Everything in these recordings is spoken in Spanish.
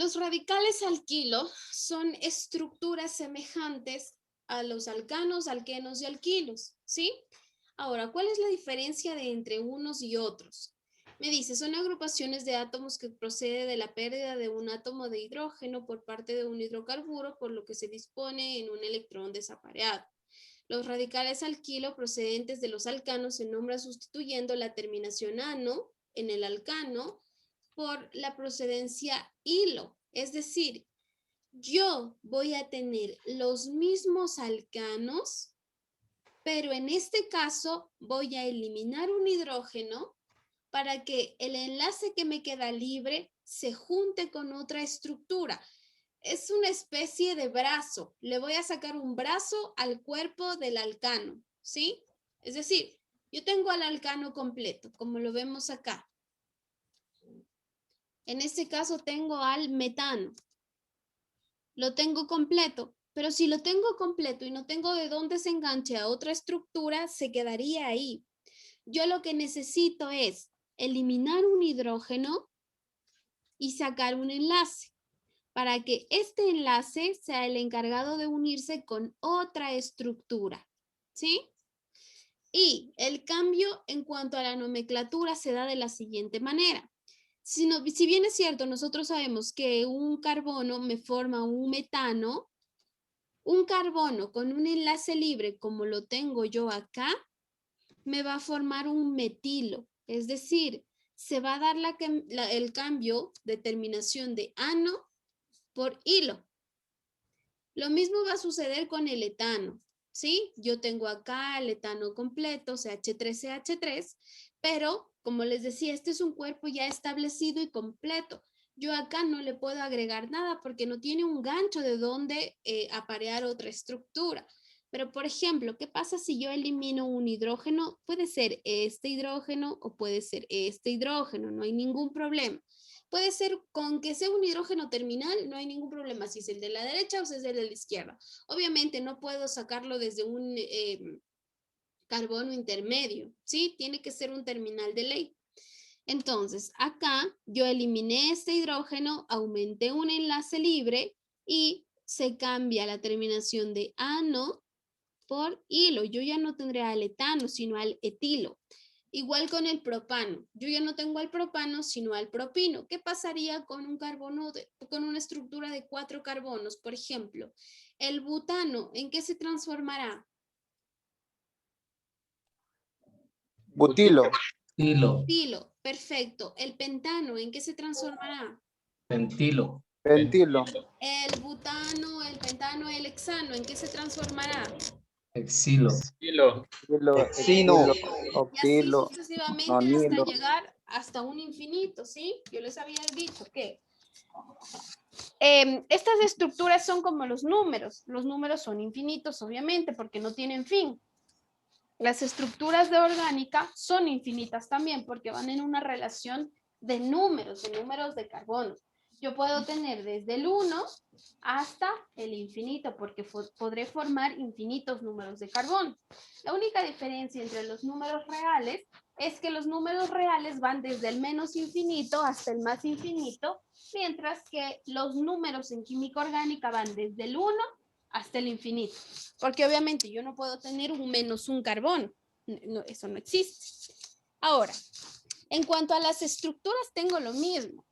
Los radicales alquilo son estructuras semejantes a los alcanos, alquenos y alquilos, ¿sí? Ahora, ¿cuál es la diferencia entre unos y otros? Me dice, son agrupaciones de átomos que procede de la pérdida de un átomo de hidrógeno por parte de un hidrocarburo, por lo que se dispone en un electrón desapareado. Los radicales alquilo procedentes de los alcanos se nombran sustituyendo la terminación ano en el alcano por la procedencia hilo. Es decir, yo voy a tener los mismos alcanos, pero en este caso voy a eliminar un hidrógeno para que el enlace que me queda libre se junte con otra estructura. Es una especie de brazo. Le voy a sacar un brazo al cuerpo del alcano, ¿sí? Es decir, yo tengo al alcano completo, como lo vemos acá. En este caso tengo al metano. Lo tengo completo, pero si lo tengo completo y no tengo de dónde se enganche a otra estructura, se quedaría ahí. Yo lo que necesito es eliminar un hidrógeno y sacar un enlace para que este enlace sea el encargado de unirse con otra estructura, ¿sí? Y el cambio en cuanto a la nomenclatura se da de la siguiente manera. Si bien es cierto, nosotros sabemos que un carbono me forma un metano, un carbono con un enlace libre como lo tengo yo acá, me va a formar un metilo. Es decir, se va a dar el cambio de terminación de ano por hilo. Lo mismo va a suceder con el etano, ¿sí? Yo tengo acá el etano completo, CH3CH3, pero como les decía, este es un cuerpo ya establecido y completo. Yo acá no le puedo agregar nada porque no tiene un gancho de donde aparear otra estructura. Pero, por ejemplo, ¿qué pasa si yo elimino un hidrógeno? Puede ser este hidrógeno o puede ser este hidrógeno, no hay ningún problema. Puede ser con que sea un hidrógeno terminal, no hay ningún problema si es el de la derecha o si es el de la izquierda. Obviamente no puedo sacarlo desde un carbono intermedio, ¿sí? Tiene que ser un terminal de ley. Entonces, acá yo eliminé este hidrógeno, aumenté un enlace libre y se cambia la terminación de ano por hilo. Yo ya no tendré al etano, sino al etilo. Igual con el propano. Yo ya no tengo al propano, sino al propino. ¿Qué pasaría con un carbono, con una estructura de 4 carbonos? Por ejemplo, el butano, ¿en qué se transformará? Butilo. Butilo, perfecto. El pentano, ¿en qué se transformará? Pentilo. El butano, el pentano, el hexano, ¿en qué se transformará? Exilo. Exino. Y así Octilo. sucesivamente hasta Nonilo. llegar hasta un infinito, ¿sí? Yo les había dicho que estas estructuras son como los números son infinitos, obviamente, porque no tienen fin. Las estructuras de orgánica son infinitas también, porque van en una relación de números de carbono. Yo puedo tener desde el 1 hasta el infinito, porque podré formar infinitos números de carbono. La única diferencia entre los números reales es que los números reales van desde el menos infinito hasta el más infinito, mientras que los números en química orgánica van desde el 1 hasta el infinito. Porque obviamente yo no puedo tener un menos un carbono. No, eso no existe. Ahora, en cuanto a las estructuras, tengo lo mismo.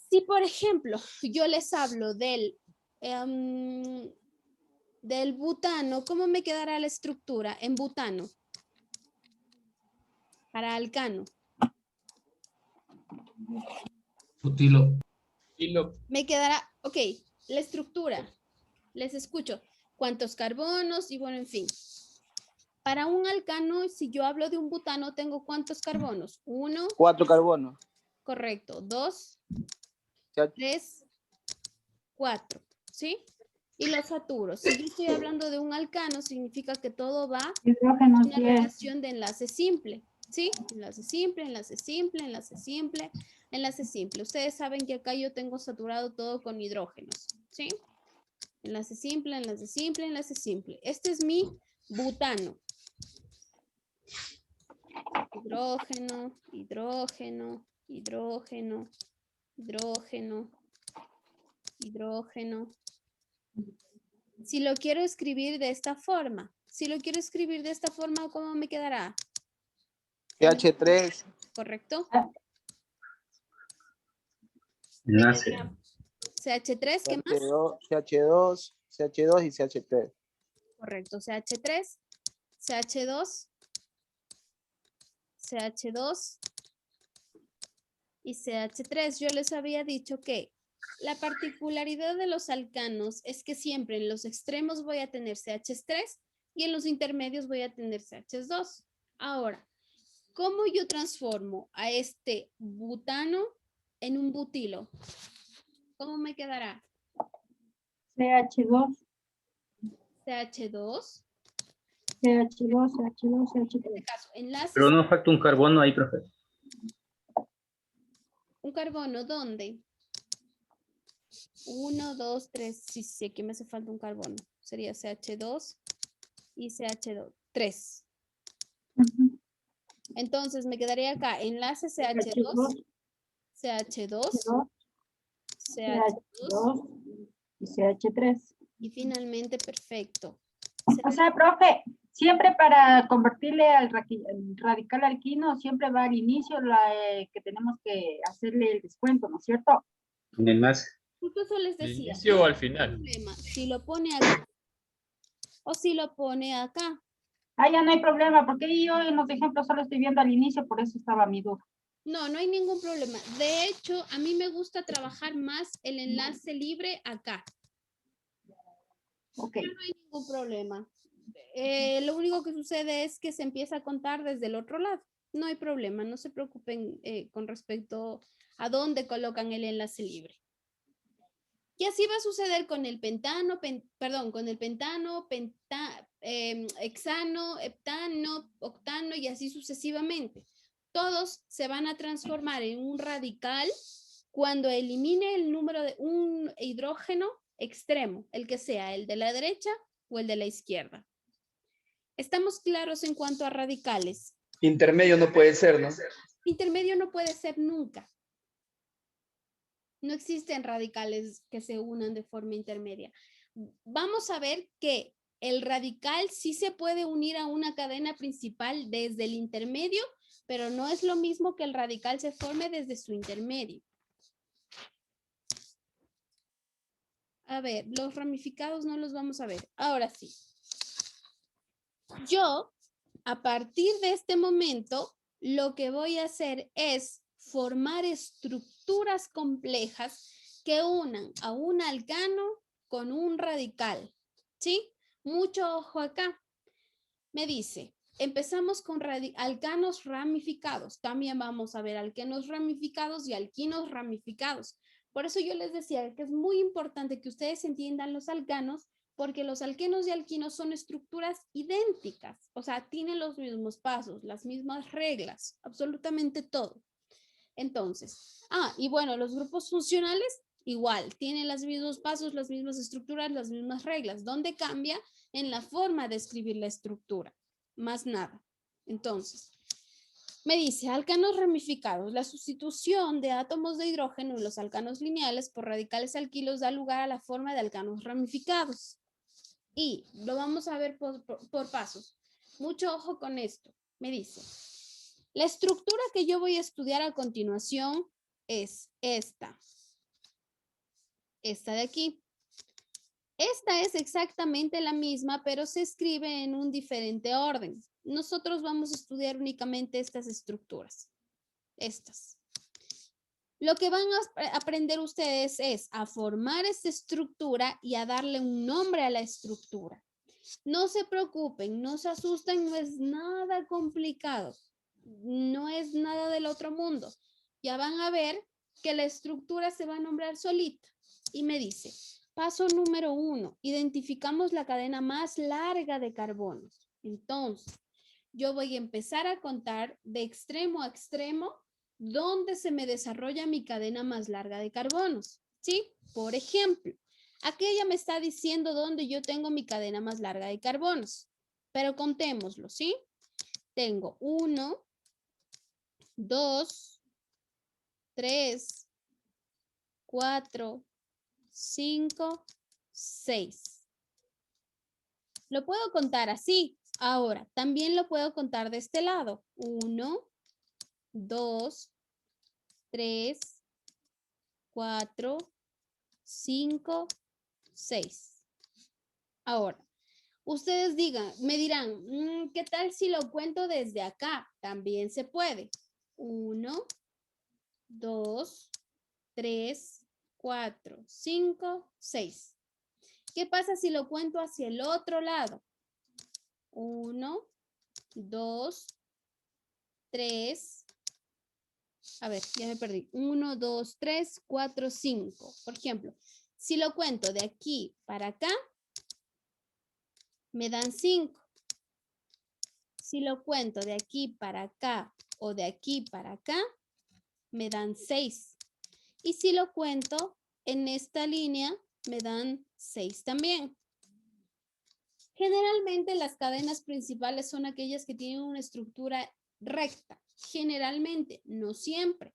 Si, por ejemplo, yo les hablo del butano, ¿cómo me quedará la estructura en butano? Para alcano. Butilo. Me quedará, ok, la estructura. Les escucho. ¿Cuántos carbonos? Y bueno, en fin. Para un alcano, si yo hablo de un butano, tengo ¿cuántos carbonos? 1. 4 carbonos. Correcto. 2, Ya. 3, 4, ¿sí? Y los saturos. Si yo estoy hablando de un alcano, significa que todo va en una relación de enlace simple, ¿sí? Enlace simple, enlace simple, enlace simple, enlace simple. Ustedes saben que acá yo tengo saturado todo con hidrógenos, ¿sí? Enlace simple, enlace simple, enlace simple. Este es mi butano. Hidrógeno, hidrógeno, hidrógeno, hidrógeno, hidrógeno. Si lo quiero escribir de esta forma, ¿cómo me quedará? CH3. ¿Correcto? Enlace. CH3, ¿qué más? CH2, CH2 y CH3. Correcto, CH3, CH2, CH2 y CH3. Yo les había dicho que la particularidad de los alcanos es que siempre en los extremos voy a tener CH3 y en los intermedios voy a tener CH2. Ahora, ¿cómo yo transformo a este butano en un butilo? ¿Cómo me quedará? CH2, CH2. CH2, CH2, En CH3. este caso, enlaces. Pero no falta un carbono ahí, profe. ¿Un carbono dónde? 1, 2, 3. Sí, aquí me hace falta un carbono. Sería CH2 y CH2. 3. Entonces me quedaría acá enlace CH2, CH2, CH2 y CH3. y finalmente perfecto. O sea, profe, siempre para convertirle al radical alquino, siempre va al inicio que tenemos que hacerle el descuento, ¿no es cierto? Un enlace. Justo eso les ¿Al decía. inicio o al final? Problema, si lo pone acá o si lo pone acá. Ah, ya no hay problema, porque yo en los ejemplos solo estoy viendo al inicio, por eso estaba mi duda. No, no hay ningún problema. De hecho, a mí me gusta trabajar más el enlace libre acá. Ok. No hay ningún problema. Lo único que sucede es que se empieza a contar desde el otro lado. No hay problema, no se preocupen con respecto a dónde colocan el enlace libre. Y así va a suceder con el pentano, hexano, heptano, octano y así sucesivamente. Todos se van a transformar en un radical cuando elimine el número de un hidrógeno extremo, el que sea, el de la derecha o el de la izquierda. ¿Estamos claros en cuanto a radicales? Intermedio no puede ser, ¿no? Intermedio no puede ser nunca. No existen radicales que se unan de forma intermedia. Vamos a ver que el radical sí se puede unir a una cadena principal desde el intermedio, pero no es lo mismo que el radical se forme desde su intermedio. A ver, los ramificados no los vamos a ver. Ahora sí. Yo, a partir de este momento, lo que voy a hacer es formar estructuras complejas que unan a un alcano con un radical. ¿Sí? Mucho ojo acá. Me dice, empezamos con alcanos ramificados. También vamos a ver alquenos ramificados y alquinos ramificados. Por eso yo les decía que es muy importante que ustedes entiendan los alcanos, porque los alquenos y alquinos son estructuras idénticas, o sea, tienen los mismos pasos, las mismas reglas, absolutamente todo. Entonces, y bueno, los grupos funcionales igual, tienen los mismos pasos, las mismas estructuras, las mismas reglas. ¿Dónde cambia? En la forma de escribir la estructura, más nada. Entonces, me dice, alcanos ramificados. La sustitución de átomos de hidrógeno en los alcanos lineales por radicales alquilos da lugar a la forma de alcanos ramificados. Y lo vamos a ver por pasos. Mucho ojo con esto. Me dice, la estructura que yo voy a estudiar a continuación es esta. Esta de aquí. Esta es exactamente la misma, pero se escribe en un diferente orden. Nosotros vamos a estudiar únicamente estas estructuras. Estas. Lo que van a aprender ustedes es a formar esta estructura y a darle un nombre a la estructura. No se preocupen, no se asusten, no es nada complicado. No es nada del otro mundo. Ya van a ver que la estructura se va a nombrar solita. Y me dice, paso número 1, identificamos la cadena más larga de carbonos. Entonces, yo voy a empezar a contar de extremo a extremo dónde se me desarrolla mi cadena más larga de carbonos. ¿Sí? Por ejemplo, aquí ella me está diciendo dónde yo tengo mi cadena más larga de carbonos. Pero contémoslo, ¿sí? Tengo 1, 2, 3, 4, 5, 6. Lo puedo contar así. Ahora, también lo puedo contar de este lado. 1, 2, 3, 4, 5, 6. Ahora, ustedes me dirán, ¿qué tal si lo cuento desde acá? También se puede. 1, 2, 3, 4, 5, 6. ¿Qué pasa si lo cuento hacia el otro lado? 1, 2, 3. A ver, ya me perdí. 1, 2, 3, 4, 5. Por ejemplo, si lo cuento de aquí para acá, me dan 5. Si lo cuento de aquí para acá o de aquí para acá, me dan 6. Y si lo cuento en esta línea, me dan 6 también. Generalmente las cadenas principales son aquellas que tienen una estructura recta. Generalmente, no siempre.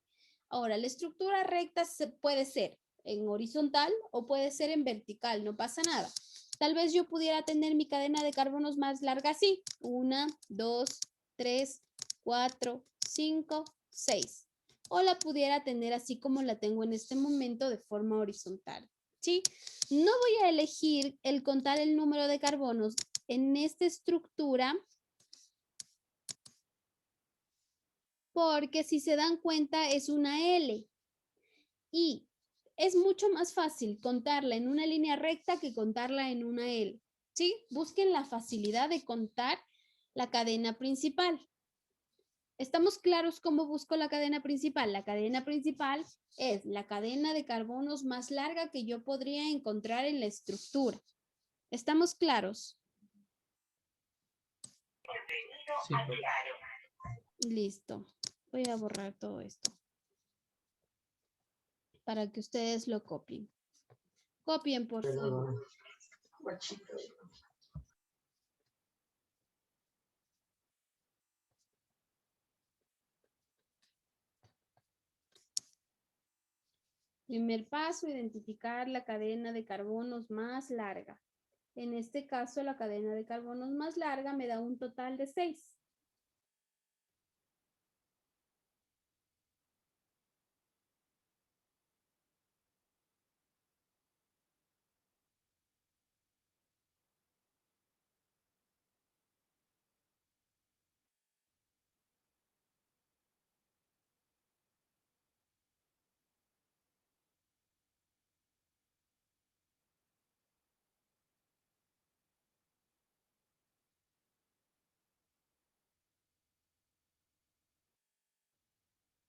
Ahora, la estructura recta puede ser en horizontal o puede ser en vertical, no pasa nada. Tal vez yo pudiera tener mi cadena de carbonos más larga así. 1, 2, 3, 4, 5, 6. O la pudiera tener así como la tengo en este momento de forma horizontal. ¿Sí? No voy a elegir el contar el número de carbonos en esta estructura porque si se dan cuenta es una L y es mucho más fácil contarla en una línea recta que contarla en una L. ¿Sí? Busquen la facilidad de contar la cadena principal. ¿Estamos claros cómo busco la cadena principal? La cadena principal es la cadena de carbonos más larga que yo podría encontrar en la estructura. ¿Estamos claros? Sí, profe. Listo. Voy a borrar todo esto para que ustedes lo copien. Copien, por favor. Primer paso, identificar la cadena de carbonos más larga. En este caso, la cadena de carbonos más larga me da un total de 6.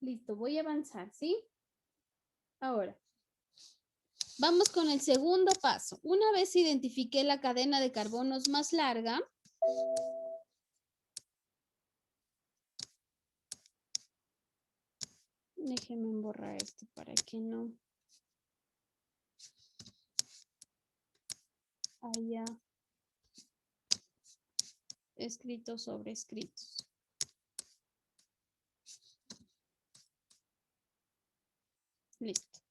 Listo, voy a avanzar, ¿sí? Ahora, vamos con el segundo paso. Una vez identifiqué la cadena de carbonos más larga, déjenme borrar esto para que no haya escritos sobre escritos. Listo.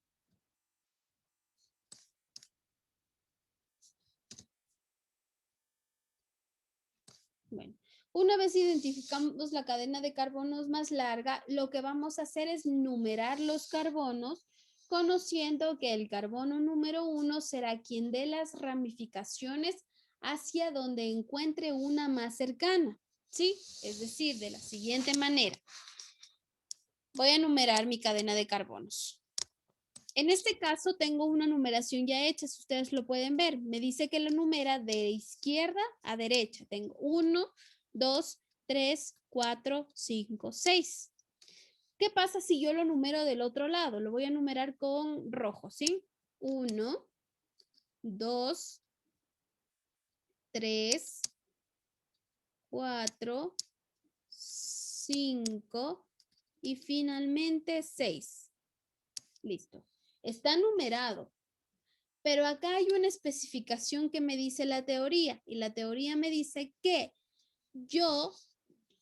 Bueno, una vez identificamos la cadena de carbonos más larga, lo que vamos a hacer es numerar los carbonos, conociendo que el carbono número 1 será quien dé las ramificaciones hacia donde encuentre una más cercana, ¿sí? Es decir, de la siguiente manera. Voy a numerar mi cadena de carbonos. En este caso tengo una numeración ya hecha, si ustedes lo pueden ver. Me dice que lo numera de izquierda a derecha. Tengo 1, 2, 3, 4, 5, 6. ¿Qué pasa si yo lo numero del otro lado? Lo voy a numerar con rojo, ¿sí? 1, 2, 3, 4, 5 y finalmente 6. Listo. Está numerado. Pero acá hay una especificación que me dice la teoría y la teoría me dice que yo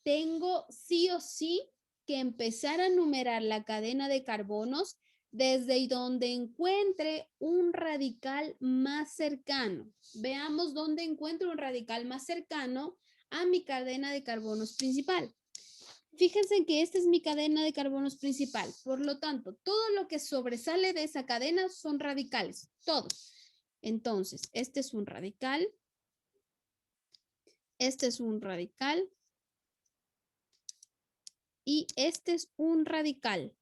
tengo sí o sí que empezar a numerar la cadena de carbonos desde donde encuentre un radical más cercano. Veamos dónde encuentro un radical más cercano a mi cadena de carbonos principal. Fíjense que esta es mi cadena de carbonos principal. Por lo tanto, todo lo que sobresale de esa cadena son radicales. Todos. Entonces, este es un radical. Este es un radical. Y este es un radical.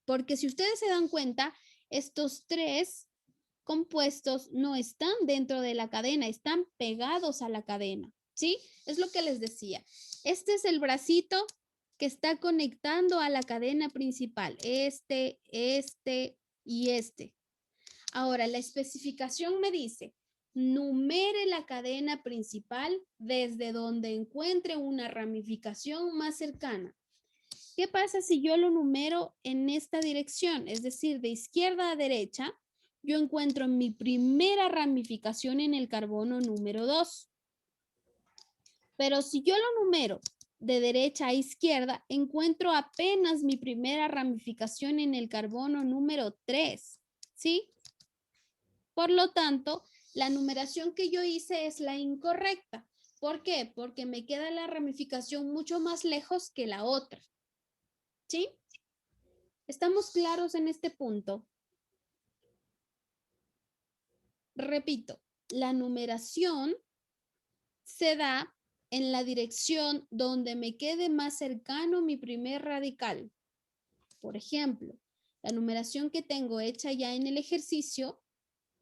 Porque si ustedes se dan cuenta, estos tres compuestos no están dentro de la cadena, están pegados a la cadena, ¿sí? Es lo que les decía. Este es el bracito que está conectando a la cadena principal. Este y este. Ahora, la especificación me dice, numere la cadena principal desde donde encuentre una ramificación más cercana. ¿Qué pasa si yo lo numero en esta dirección? Es decir, de izquierda a derecha, yo encuentro mi primera ramificación en el carbono número 2. Pero si yo lo numero de derecha a izquierda, encuentro apenas mi primera ramificación en el carbono número 3. ¿Sí? Por lo tanto, la numeración que yo hice es la incorrecta. ¿Por qué? Porque me queda la ramificación mucho más lejos que la otra. ¿Sí? ¿Estamos claros en este punto? Repito, la numeración se da en la dirección donde me quede más cercano mi primer radical. Por ejemplo, la numeración que tengo hecha ya en el ejercicio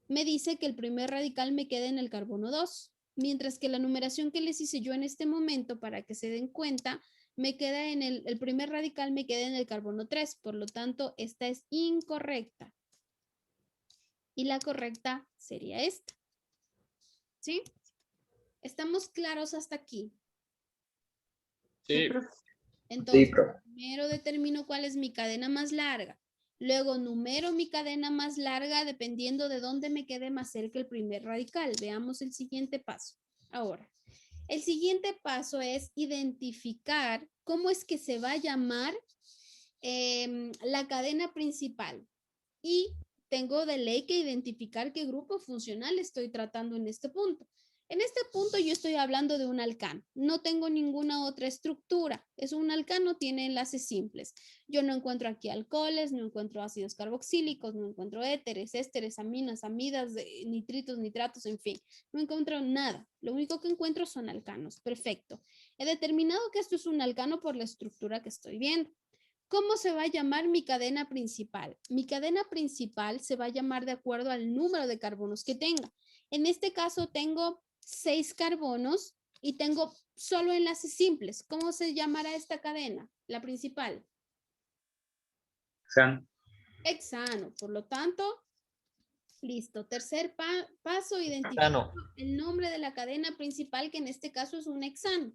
me dice que el primer radical me queda en el carbono 2, mientras que la numeración que les hice yo en este momento, para que se den cuenta, me queda en el primer radical me queda en el carbono 3, por lo tanto, esta es incorrecta. Y la correcta sería esta. ¿Sí? ¿Estamos claros hasta aquí? Sí. Entonces, Sí, profe. primero determino cuál es mi cadena más larga. Luego numero mi cadena más larga dependiendo de dónde me quede más cerca el primer radical. Veamos el siguiente paso. Ahora, el siguiente paso es identificar cómo es que se va a llamar la cadena principal. Y tengo de ley que identificar qué grupo funcional estoy tratando en este punto. En este punto yo estoy hablando de un alcano. No tengo ninguna otra estructura. Es un alcano, tiene enlaces simples. Yo no encuentro aquí alcoholes, no encuentro ácidos carboxílicos, no encuentro éteres, ésteres, aminas, amidas, nitritos, nitratos, en fin. No encuentro nada. Lo único que encuentro son alcanos. Perfecto. He determinado que esto es un alcano por la estructura que estoy viendo. ¿Cómo se va a llamar mi cadena principal? Mi cadena principal se va a llamar de acuerdo al número de carbonos que tenga. En este caso tengo 6 carbonos y tengo solo enlaces simples. ¿Cómo se llamará esta cadena? La principal. Hexano. Hexano. Por lo tanto, listo. Tercer paso, identificar el nombre de la cadena principal, que en este caso es un hexano.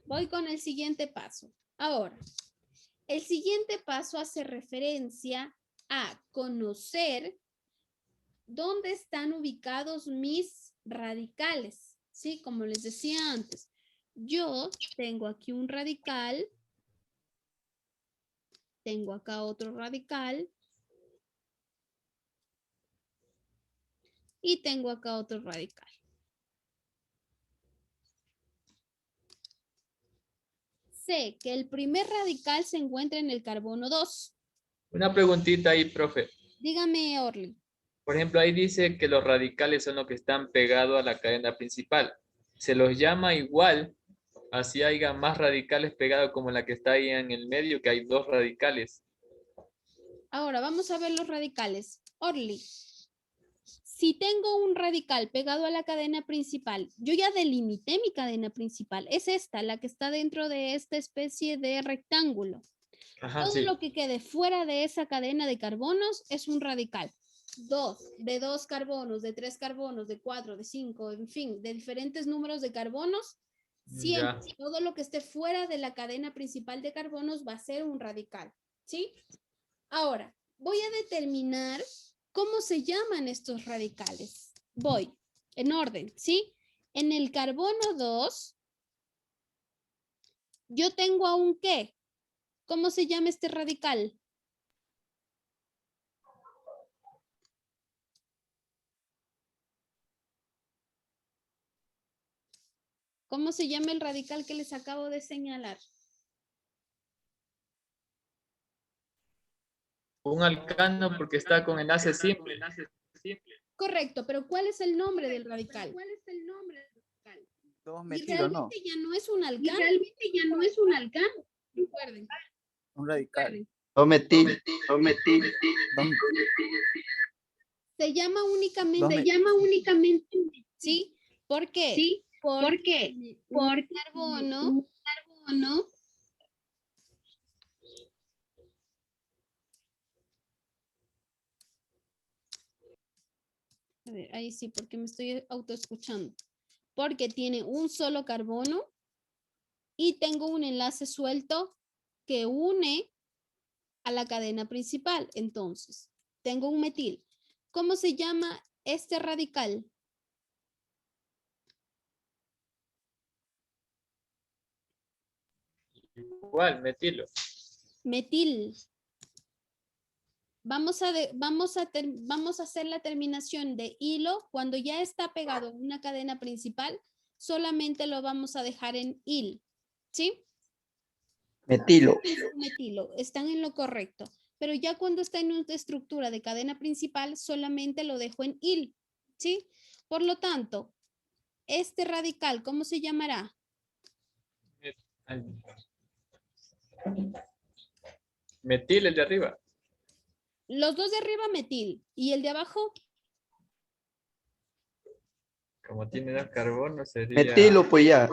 Voy con el siguiente paso. Ahora, el siguiente paso hace referencia a conocer dónde están ubicados mis radicales, ¿sí? Como les decía antes, yo tengo aquí un radical, tengo acá otro radical y tengo acá otro radical. Sé que el primer radical se encuentra en el carbono 2. Una preguntita ahí, profe. Dígame, Orly. Por ejemplo, ahí dice que los radicales son los que están pegados a la cadena principal. Se los llama igual, así haya más radicales pegados como la que está ahí en el medio, que hay 2 radicales. Ahora vamos a ver los radicales. Orly, si tengo un radical pegado a la cadena principal, yo ya delimité mi cadena principal. Es esta, la que está dentro de esta especie de rectángulo. Ajá, Todo sí. lo que quede fuera de esa cadena de carbonos es un radical. De 2 carbonos, de 3 carbonos, de 4, de 5, en fin, de diferentes números de carbonos, siempre Ya. todo lo que esté fuera de la cadena principal de carbonos va a ser un radical, ¿sí? Ahora, voy a determinar cómo se llaman estos radicales. Voy en orden, ¿sí? En el carbono 2, yo tengo a un ¿qué? ¿Cómo se llama este radical? ¿Cómo se llama el radical que les acabo de señalar? Un alcano porque está con enlace simple. Correcto, pero ¿cuál es el nombre del radical? Dos Y metilos, ¿no? realmente ya no es un alcano. Recuerden. Un radical. Dos metil. Dos, Se llama dos únicamente, me- ¿sí? ¿Por qué? Porque por carbono, a ver, ahí sí, porque me estoy autoescuchando. Porque tiene un solo carbono y tengo un enlace suelto que une a la cadena principal. Entonces, tengo un metil. ¿Cómo se llama este radical? Igual, metilo. Metil. Vamos a hacer la terminación de hilo. Cuando ya está pegado a una cadena principal, solamente lo vamos a dejar en il. ¿Sí? Metilo. Metilo. Están en lo correcto. Pero ya cuando está en una estructura de cadena principal, solamente lo dejo en il. ¿Sí? Por lo tanto, este radical, ¿cómo se llamará? Metil el de arriba. Los dos de arriba metil y el de abajo Como tiene dos carbonos sería... Metilo, pues ya.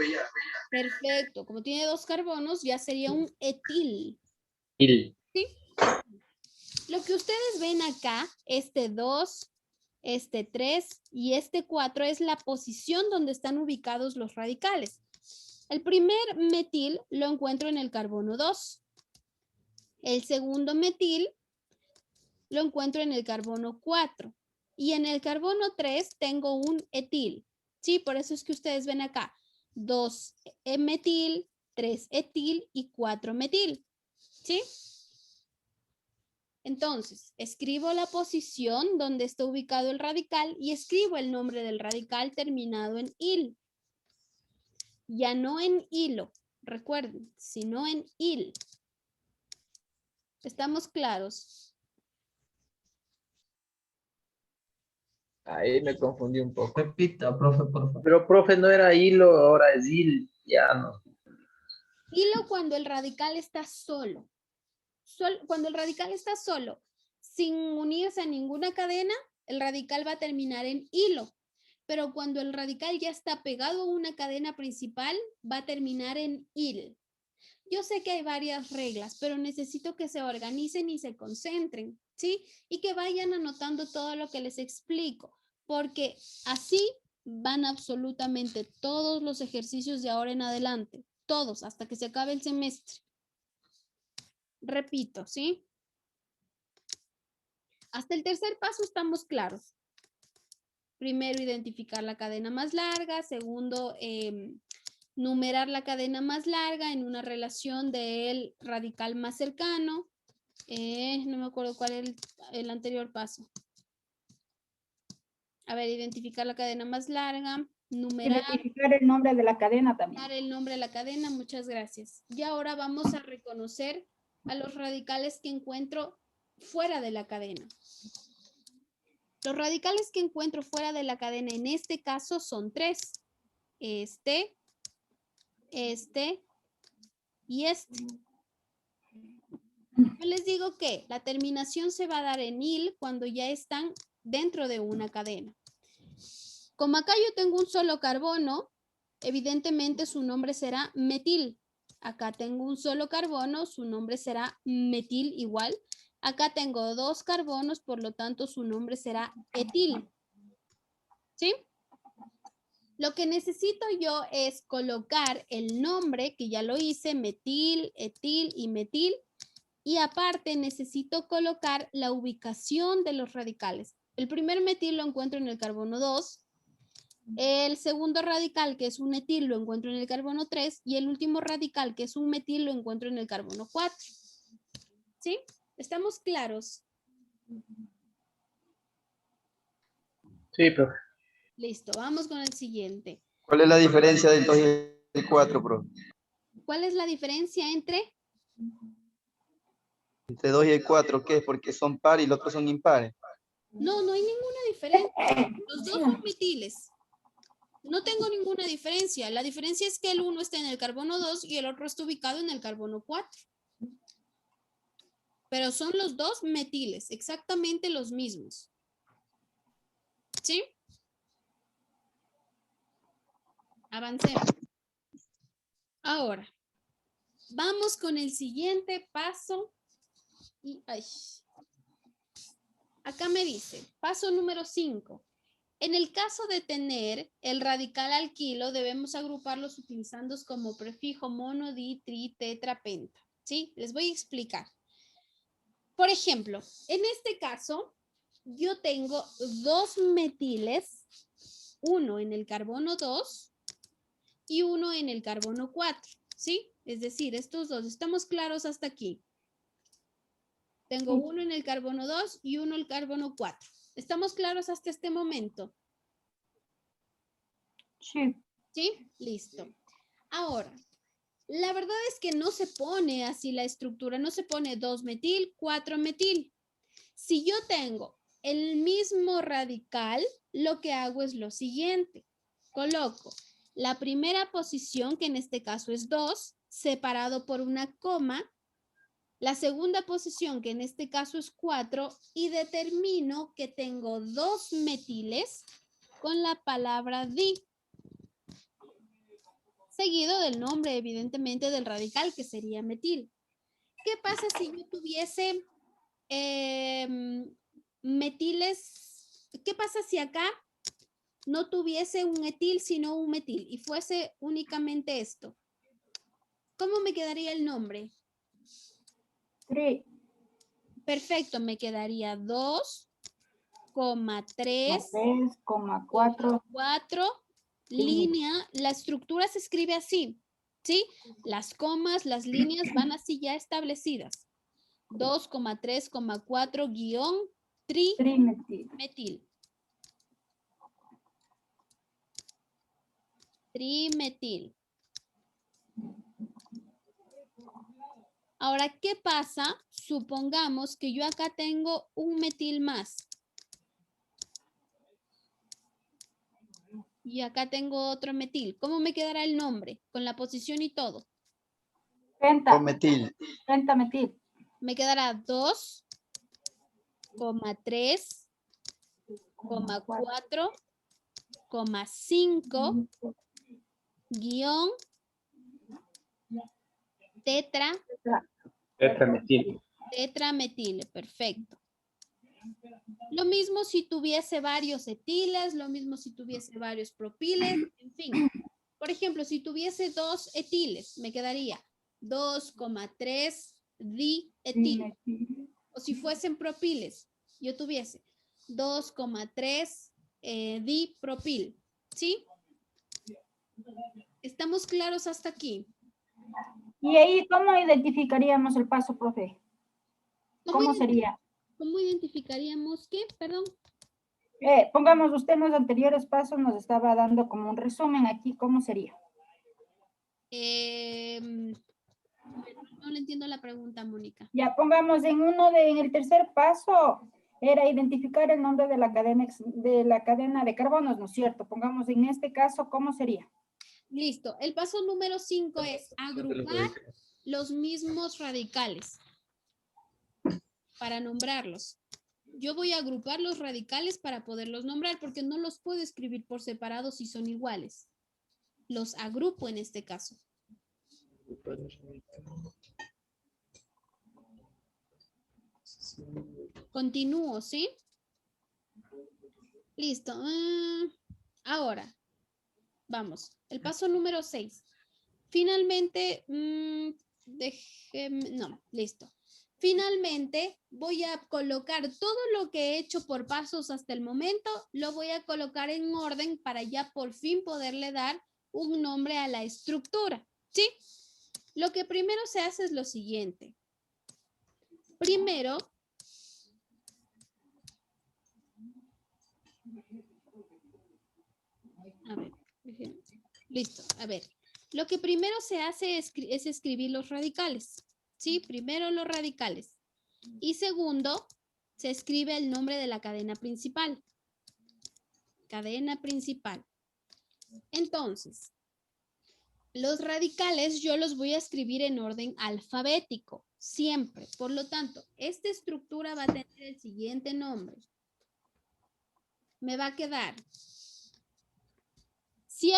perfecto. Como tiene dos carbonos, ya sería un etil. Il. Lo que ustedes ven acá, este 2, este 3 y este 4 es la posición donde están ubicados los radicales. El primer metil lo encuentro en el carbono 2. El segundo metil lo encuentro en el carbono 4. Y en el carbono 3 tengo un etil. Sí, por eso es que ustedes ven acá 2 metil, 3 etil y 4 metil. ¿Sí? Entonces, escribo la posición donde está ubicado el radical y escribo el nombre del radical terminado en il. Ya no en hilo, recuerden, sino en il. ¿Estamos claros? Ahí me confundí un poco. Repita, profe, por favor. Pero, profe, no era hilo, ahora es il. Ya no. Hilo cuando el radical está solo. Cuando el radical está solo, sin unirse a ninguna cadena, el radical va a terminar en hilo. Pero cuando el radical ya está pegado a una cadena principal, va a terminar en il. Yo sé que hay varias reglas, pero necesito que se organicen y se concentren, ¿sí? Y que vayan anotando todo lo que les explico, porque así van absolutamente todos los ejercicios de ahora en adelante, todos, hasta que se acabe el semestre. Repito, ¿sí? Hasta el tercer paso estamos claros. Primero, identificar la cadena más larga. Segundo, numerar la cadena más larga en una relación del radical más cercano. No me acuerdo cuál es el anterior paso. A ver, identificar la cadena más larga, numerar. Identificar el nombre de la cadena también. El nombre de la cadena, muchas gracias. Y ahora vamos a reconocer a los radicales que encuentro fuera de la cadena. Los radicales que encuentro fuera de la cadena en este caso son 3. Este y este. Yo les digo que la terminación se va a dar en il cuando ya están dentro de una cadena. Como acá yo tengo un solo carbono, evidentemente su nombre será metil. Acá tengo un solo carbono, su nombre será metil igual. Acá tengo 2 carbonos, por lo tanto su nombre será etil. ¿Sí? Lo que necesito yo es colocar el nombre, que ya lo hice, metil, etil y metil. Y aparte necesito colocar la ubicación de los radicales. El primer metil lo encuentro en el carbono 2. El segundo radical, que es un etil, lo encuentro en el carbono 3. Y el último radical, que es un metil, lo encuentro en el carbono 4. ¿Sí? ¿Estamos claros? Sí, profe. Listo, vamos con el siguiente. ¿Cuál es la diferencia del 2 y el y 4, profe. ¿Cuál es la diferencia entre? Entre 2 y el 4, ¿qué es? Porque son par y los otros son impares. No, no hay ninguna diferencia. Los dos son metiles. No tengo ninguna diferencia. La diferencia es que el uno está en el carbono 2 y el otro está ubicado en el carbono 4. Pero son los dos metiles, exactamente los mismos. ¿Sí? Avancemos. Ahora, vamos con el siguiente paso. Y, ay, acá me dice, paso número 5. En el caso de tener el radical alquilo, debemos agruparlos utilizando como prefijo mono, di, tri, tetra, penta. ¿Sí? Les voy a explicar. Por ejemplo, en este caso, yo tengo dos metiles, uno en el carbono 2 y uno en el carbono 4, ¿sí? Es decir, estos dos, ¿estamos claros hasta aquí? Tengo uno en el carbono 2 y uno en el carbono 4. ¿Estamos claros hasta este momento? Sí. ¿Sí? Listo. Ahora, la verdad es que no se pone así la estructura, no se pone 2-metil, 4-metil. Si yo tengo el mismo radical, lo que hago es lo siguiente. Coloco la primera posición, que en este caso es 2, separado por una coma. La segunda posición, que en este caso es 4, y determino que tengo dos metiles con la palabra di. Seguido del nombre, evidentemente, del radical, que sería metil. ¿Qué pasa si yo tuviese metiles? ¿Qué pasa si acá no tuviese un etil, sino un metil, y fuese únicamente esto? ¿Cómo me quedaría el nombre? Tri. Perfecto, me quedaría 2,3, 3,4. 4, línea. La estructura se escribe así, ¿sí? Las comas, las líneas van así ya establecidas. 2,3,4 guión Trimetil. trimetil. Trimetil. Ahora, ¿qué pasa? Supongamos que yo acá tengo un metil más. Y acá tengo otro metil. ¿Cómo me quedará el nombre? Con la posición y todo. Penta. Metil. Pentametil. Me quedará 2,3,4,5 guión tetrametil. Perfecto. Lo mismo si tuviese varios etiles, lo mismo si tuviese varios propiles, en fin. Por ejemplo, si tuviese dos etiles, me quedaría 2,3 dietil. O si fuesen propiles, yo tuviese 2,3 dipropil. ¿Sí? ¿Estamos claros hasta aquí? ¿Y ahí cómo identificaríamos el paso, profe? ¿Cómo sería? ¿Cómo identificaríamos qué? Perdón. Pongamos, usted en los anteriores pasos nos estaba dando como un resumen aquí, ¿cómo sería? No le entiendo la pregunta, Mónica. Ya pongamos en el tercer paso, era identificar el nombre de la cadena de carbonos, ¿no es cierto? Pongamos en este caso, ¿cómo sería? Listo. El paso número 5 es agrupar los mismos radicales para nombrarlos. Yo voy a agrupar los radicales para poderlos nombrar porque no los puedo escribir por separado si son iguales. Los agrupo en este caso. Continúo, ¿sí? Listo. Ahora, vamos. El paso número 6. Finalmente, listo. Finalmente, voy a colocar todo lo que he hecho por pasos hasta el momento, lo voy a colocar en orden para ya por fin poderle dar un nombre a la estructura, ¿sí? Lo que primero se hace es lo siguiente. Primero, a ver, listo, a ver. Lo que primero se hace es escribir los radicales. ¿Sí? Primero los radicales. Y segundo, se escribe el nombre de la cadena principal. Cadena principal. Entonces, los radicales yo los voy a escribir en orden alfabético, siempre. Por lo tanto, esta estructura va a tener el siguiente nombre. Me va a quedar. Si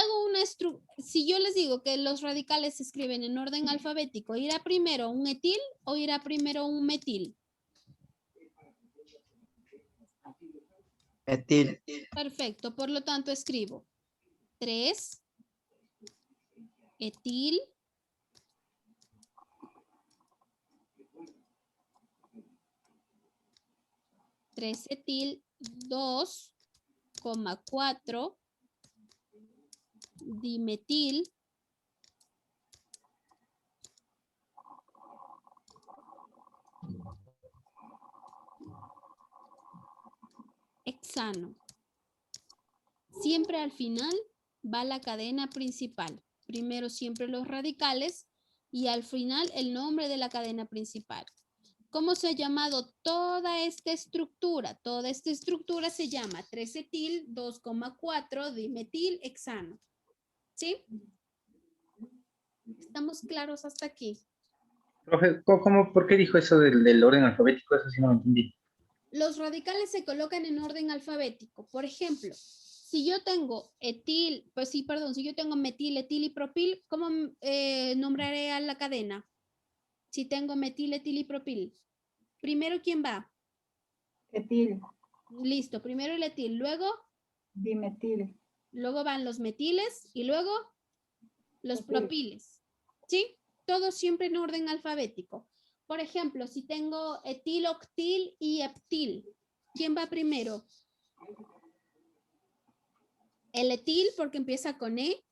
yo les digo que los radicales se escriben en orden alfabético, ¿irá primero un etil o irá primero un metil? Etil. Perfecto, por lo tanto escribo 3 etil etil 2,4 dimetil hexano. Siempre al final va la cadena principal. Primero siempre los radicales y al final el nombre de la cadena principal. ¿Cómo se ha llamado toda esta estructura? Toda esta estructura se llama 3-etil 2,4 dimetil hexano. ¿Sí? ¿Estamos claros hasta aquí? Profe, ¿por qué dijo eso del orden alfabético? Eso sí no lo entendí. Los radicales se colocan en orden alfabético. Por ejemplo, si yo tengo etil, pues sí, perdón, si yo tengo metil, etil y propil, ¿cómo nombraré a la cadena? Si tengo metil, etil y propil. Primero, ¿quién va? Etil, Listo, primero el etil, luego dimetil, van los metiles y luego los Propil. propiles. ¿Sí? Todo siempre en orden alfabético. Por ejemplo, si tengo etil, octil y heptil, ¿quién va primero? El etil porque empieza con E,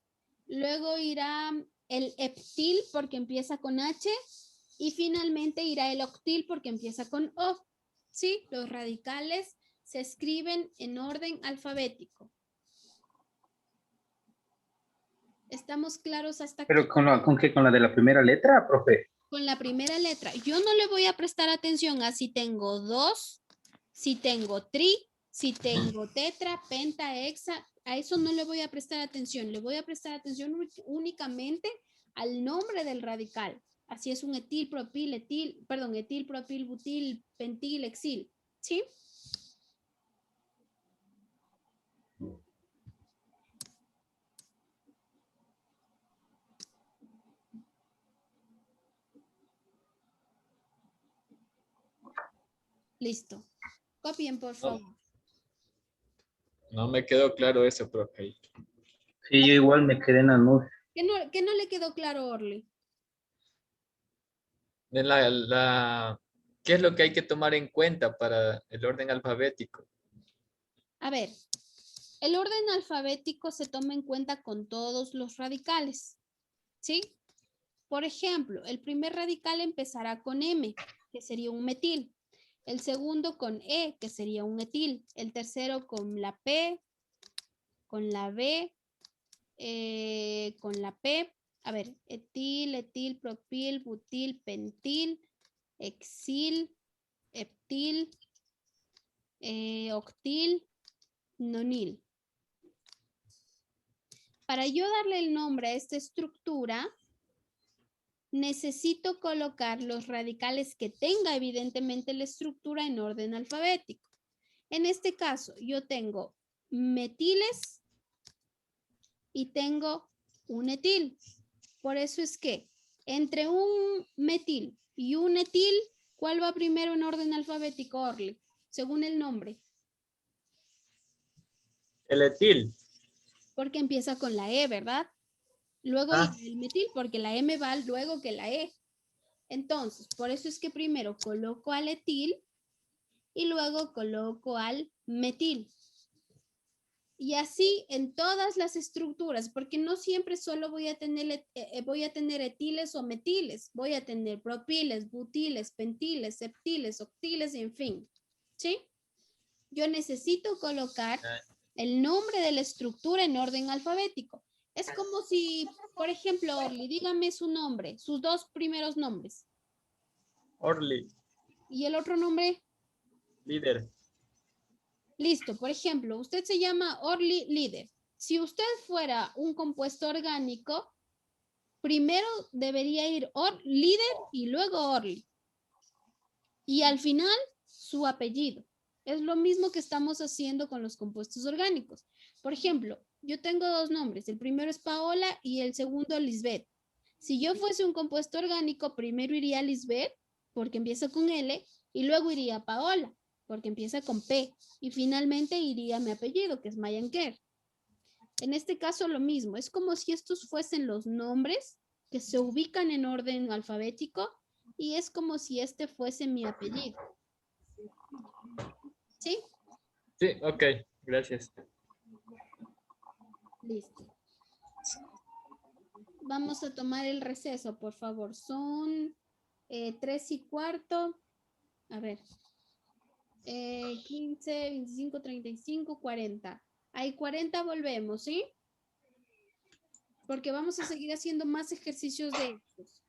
luego irá el heptil porque empieza con H y finalmente irá el octil porque empieza con O. ¿Sí? Los radicales se escriben en orden alfabético. ¿Estamos claros hasta aquí? ¿Pero con qué? ¿Con la de la primera letra, profe? Con la primera letra. Yo no le voy a prestar atención a si tengo 2, si tengo tri, si tengo tetra, penta, hexa. A eso no le voy a prestar atención. Le voy a prestar atención únicamente al nombre del radical. Así es un etil, propil, etil, propil, butil, pentil, hexil. ¿Sí? Listo. Copien, por favor. No me quedó claro eso, profe. Sí, yo igual me quedé en la nube. ¿Qué no le quedó claro, Orly? De ¿qué es lo que hay que tomar en cuenta para el orden alfabético? A ver, el orden alfabético se toma en cuenta con todos los radicales, ¿sí? Por ejemplo, el primer radical empezará con M, que sería un metil. El segundo con E, que sería un etil. El tercero con la P, con la B, con la P. A ver, etil, etil, propil, butil, pentil, hexil, heptil, octil, nonil. Para yo darle el nombre a esta estructura, necesito colocar los radicales que tenga evidentemente la estructura en orden alfabético. En este caso, yo tengo metiles y tengo un etil. Por eso es que entre un metil y un etil, ¿cuál va primero en orden alfabético, Orly? Según el nombre. El etil. Porque empieza con la E, ¿verdad? Luego el metil, porque la M va luego que la E. Entonces, por eso es que primero coloco al etil y luego coloco al metil. Y así en todas las estructuras, porque no siempre solo voy a tener etiles o metiles, voy a tener propiles, butiles, pentiles, septiles, octiles, en fin. ¿Sí? Yo necesito colocar el nombre de la estructura en orden alfabético. Es como si, por ejemplo, Orly, dígame su nombre, sus dos primeros nombres. Orly, ¿Y el otro nombre? líder. Listo, por ejemplo, usted se llama Orly Líder. Si usted fuera un compuesto orgánico, primero debería ir líder y luego Orly. Y al final, su apellido. Es lo mismo que estamos haciendo con los compuestos orgánicos. Por ejemplo, yo tengo dos nombres. El primero es Paola y el segundo Lisbeth. Si yo fuese un compuesto orgánico, primero iría Lisbeth, porque empieza con L, y luego iría Paola, porque empieza con P. Y finalmente iría mi apellido, que es Mayanquer. En este caso lo mismo. Es como si estos fuesen los nombres que se ubican en orden alfabético y es como si este fuese mi apellido. ¿Sí? Sí, ok, gracias. Listo. Vamos a tomar el receso, por favor. Son 3:15. A ver. 15, 25, 35, 40. Hay 40, volvemos, ¿sí? Porque vamos a seguir haciendo más ejercicios de estos.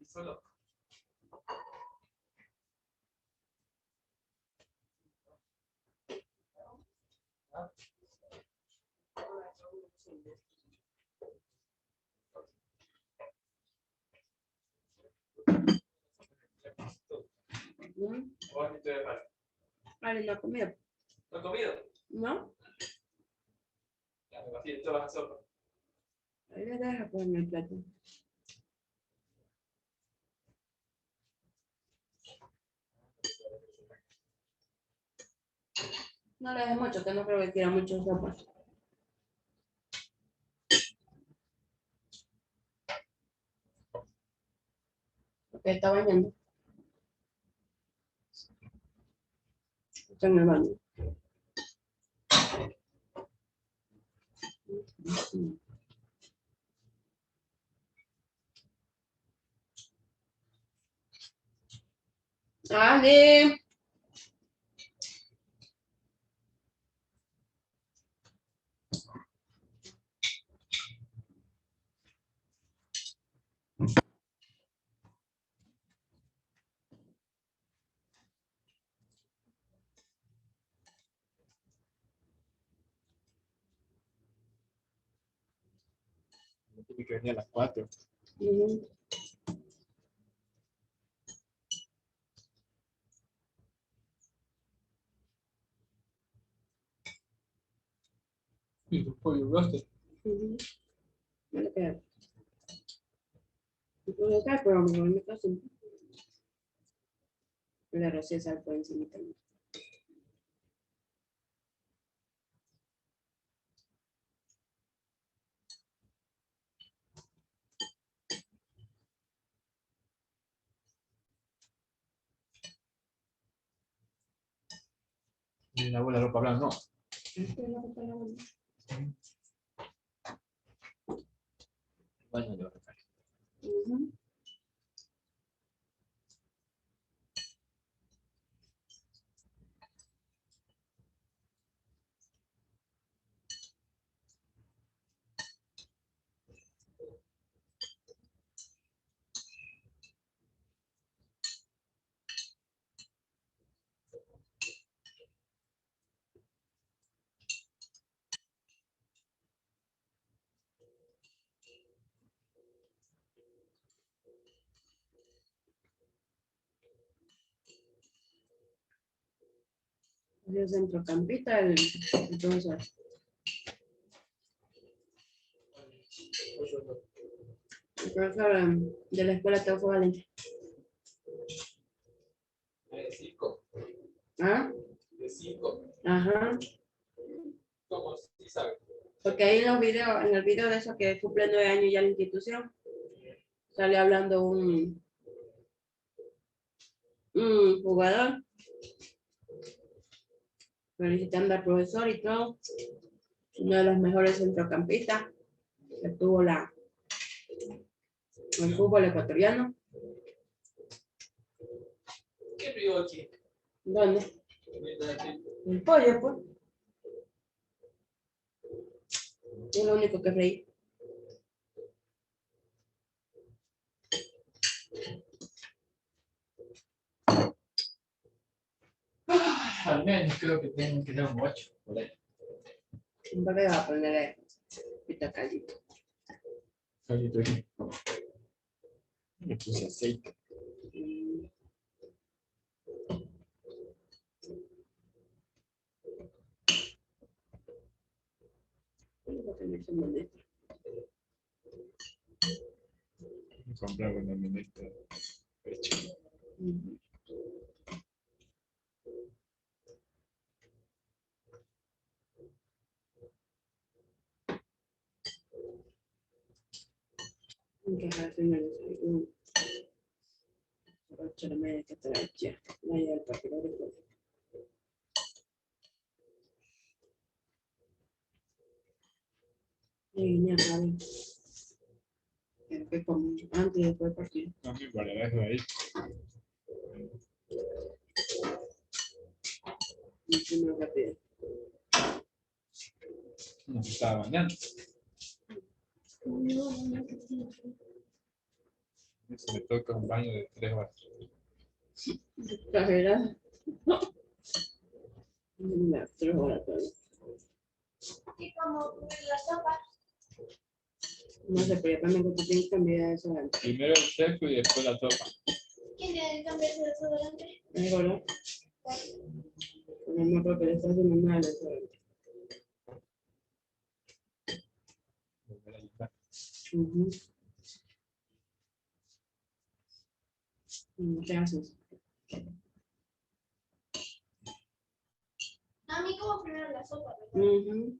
Solo. Vale, no ha comido. ¿No has comido? ¿No? Ya, me vacío, toda la sopa. Ahí le deja poner el plato. No le dejes mucho, que no creo que quiera mucho sopa. Porque está bañando. Está en el baño. ¡Ale! Tiene que venir a las 4. Ujú. Y tu pollo roster. Ujú. No le queda. Y puedo estar, pero me voy a casa. Le rocié sal por encima también. Y una bola de ropa blanca, no. Este es la ropa de la abuela. Baño de radicales. Ujú. El centrocampista, el profesor. El profesor de la escuela Teófilo Valente. De 5. ¿Ah? De 5. Ajá. ¿Cómo sí sabe? Porque ahí en los videos, en el video de eso que cumple 9 años ya la institución, sale hablando un jugador, felicitando al profesor y todo, uno de los mejores centrocampistas que tuvo el fútbol ecuatoriano. ¿Qué río aquí? ¿Dónde? El pollo, pues. Es lo único que reí. Al menos creo que tienen que dar un 8 por ahí. Un par de va a ponerle pita caldito. Caldito aquí. Le puse aceite. Tengo que tener su moneda. Comprar una minita hecha. Ujú. Hay que dejarse en el desayuno. Ocho de la media que estará ya. No hay el papel de todo. Y ya saben. Que como antes y después del partido. A mí para dejarlo ahí. Mucho más rápido. No se estaba bañando. Eso me toca un baño de 3 horas. Exagerado. Una 3 horas todavía. Y como la sopa. No sé, pero también que tú tienes que cambiar eso antes. Primero el seco y después la sopa. ¿Quién tiene que cambiar de desodorante? Es verdad. No creo que le estás haciendo mal eso antes. Volver a limpiar. Ujú. ¿Qué haces? A mí como primero la sopa, ¿verdad? Ujú.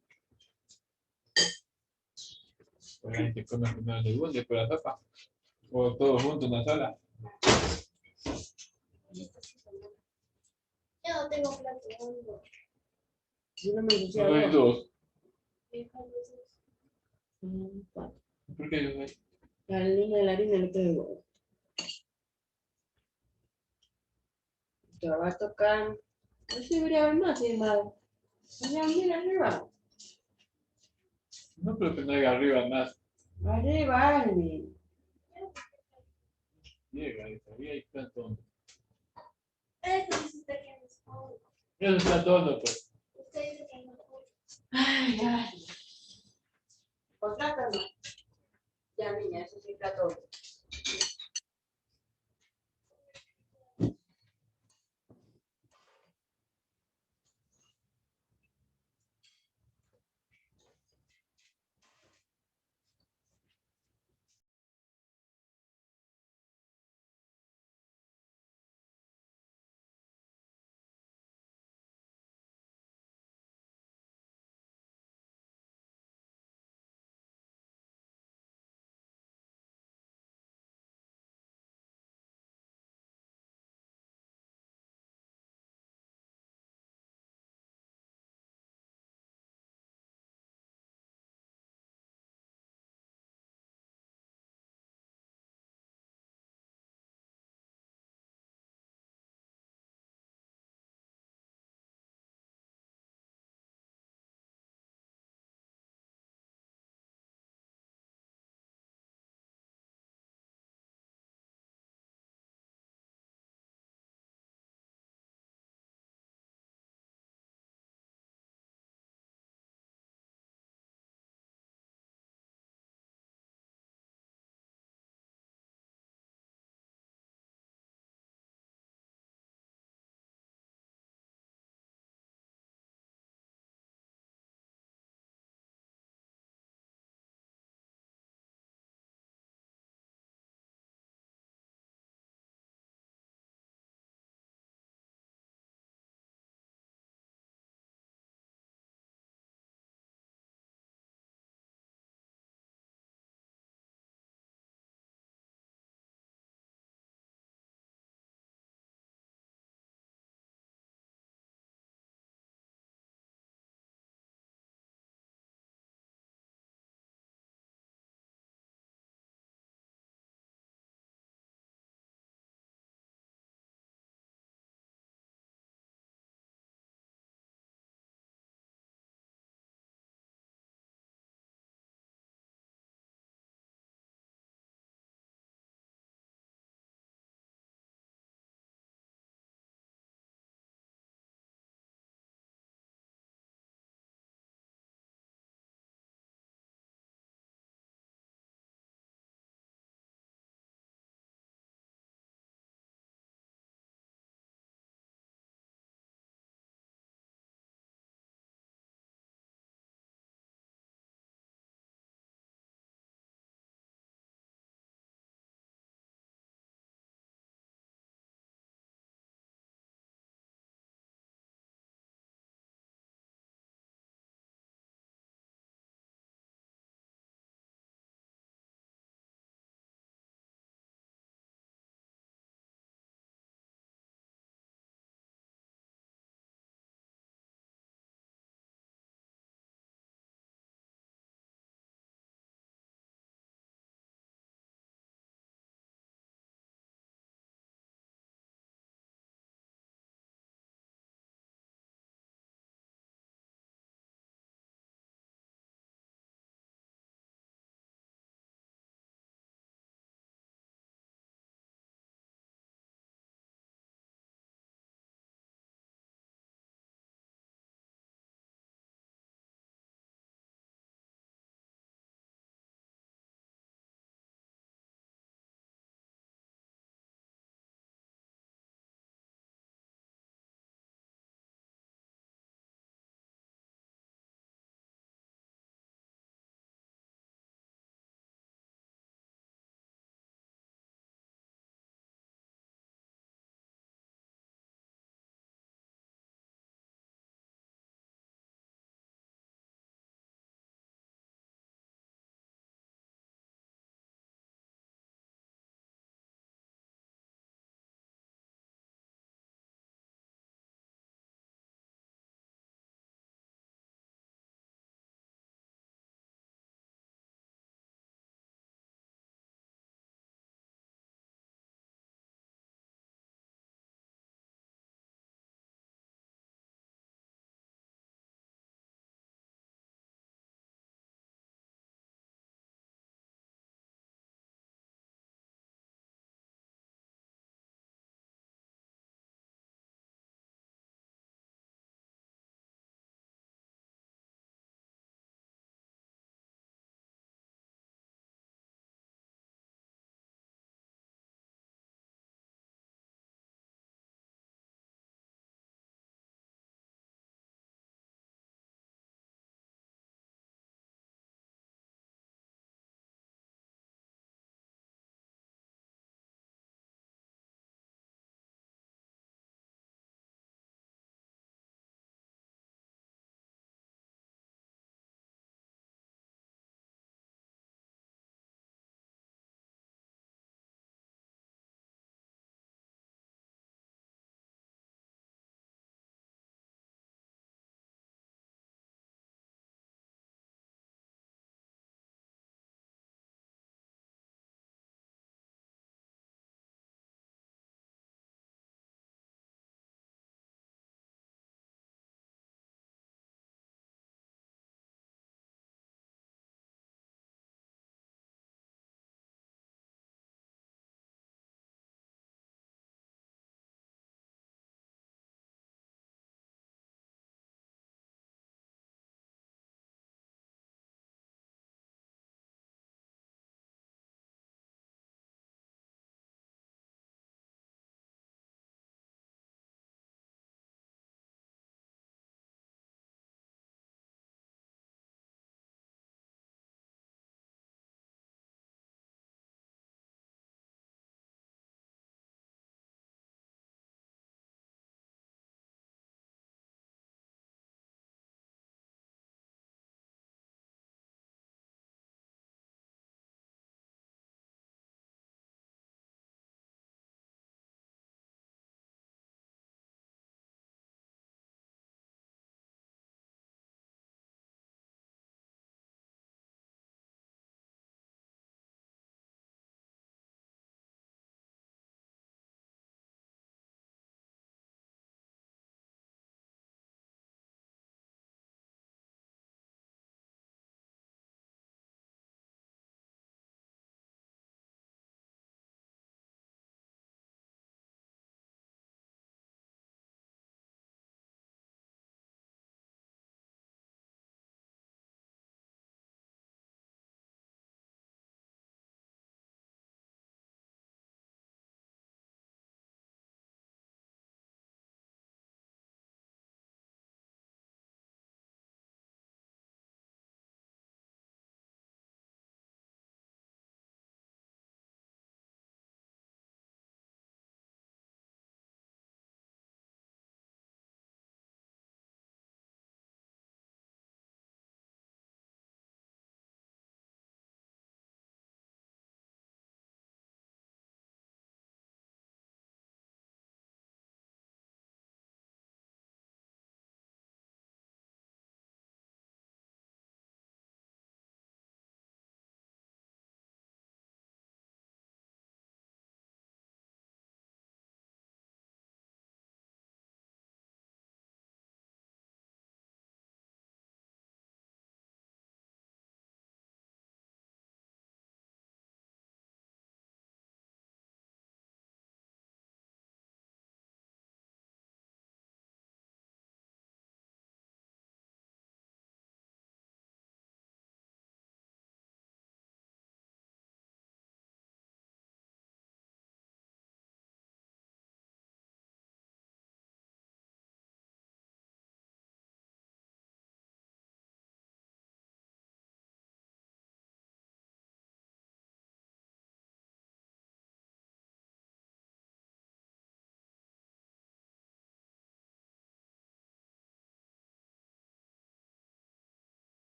La gente come primero el segundo y después la sopa. O todo junto en una sola. Yo no tengo plato hondo. Yo no me ensucié No hay dos. dos. Cuatro. ¿Por qué yo soy? La niña de la harina le queda igual. Te va a tocar. No se debería haber más, sin embargo. Mira, arriba. No creo que no haya arriba más. Arriba, Alvin. Llega, ahí está todo. Eso dice usted que no es hondo. Eso está todo, pues. Usted dice que no es hondo. Ay, ay. Contrátame. Ya, niña, eso sí está todo.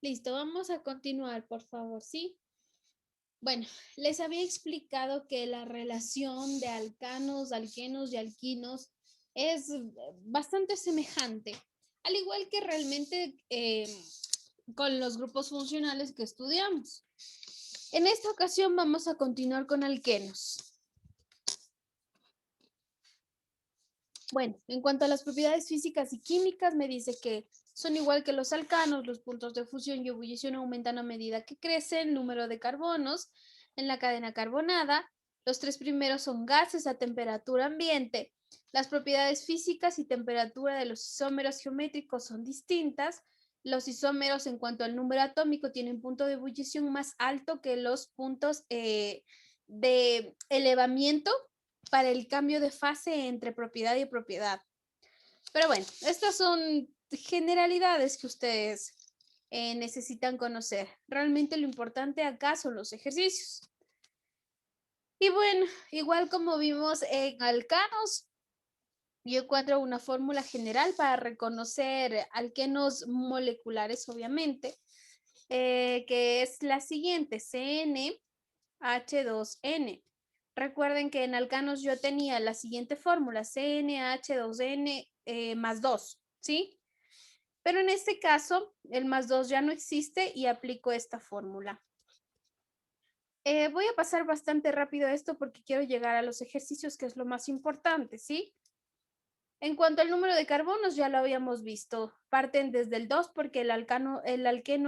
Listo, vamos a continuar, por favor, ¿sí? Bueno, les había explicado que la relación de alcanos, alquenos y alquinos es bastante semejante, al igual que realmente con los grupos funcionales que estudiamos. En esta ocasión vamos a continuar con alquenos. Bueno, en cuanto a las propiedades físicas y químicas, me dice que son igual que los alcanos, los puntos de fusión y ebullición aumentan a medida que crece el número de carbonos en la cadena carbonada. Los tres primeros son gases a temperatura ambiente. Las propiedades físicas y temperatura de los isómeros geométricos son distintas. Los isómeros en cuanto al número atómico tienen punto de ebullición más alto que los puntos de elevamiento para el cambio de fase entre propiedad y propiedad. Pero bueno, estas son generalidades que ustedes necesitan conocer. Realmente lo importante acá son los ejercicios. Y bueno, igual como vimos en alcanos, yo encuentro una fórmula general para reconocer alquenos moleculares, obviamente, que es la siguiente, CnH2n. Recuerden que en alcanos yo tenía la siguiente fórmula, CnH2n más 2, ¿sí? Pero en este caso, el más 2 ya no existe y aplico esta fórmula. Voy a pasar bastante rápido esto porque quiero llegar a los ejercicios, que es lo más importante, ¿sí? En cuanto al número de carbonos, ya lo habíamos visto. Parten desde el 2 porque el alqueno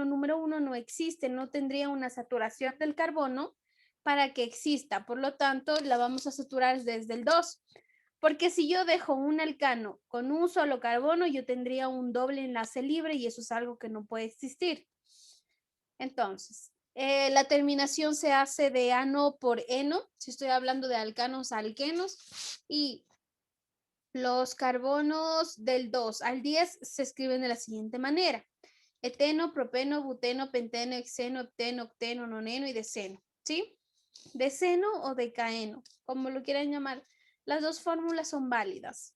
número 1 no existe, no tendría una saturación del carbono para que exista. Por lo tanto, la vamos a saturar desde el 2. Porque si yo dejo un alcano con un solo carbono, yo tendría un doble enlace libre y eso es algo que no puede existir. Entonces, la terminación se hace de ano por eno, si estoy hablando de alcanos a alquenos, y los carbonos del 2 al 10 se escriben de la siguiente manera. Eteno, propeno, buteno, penteno, hexeno, hepteno, octeno, noneno y deceno, ¿sí? Deceno o decaeno, como lo quieran llamar. Las dos fórmulas son válidas.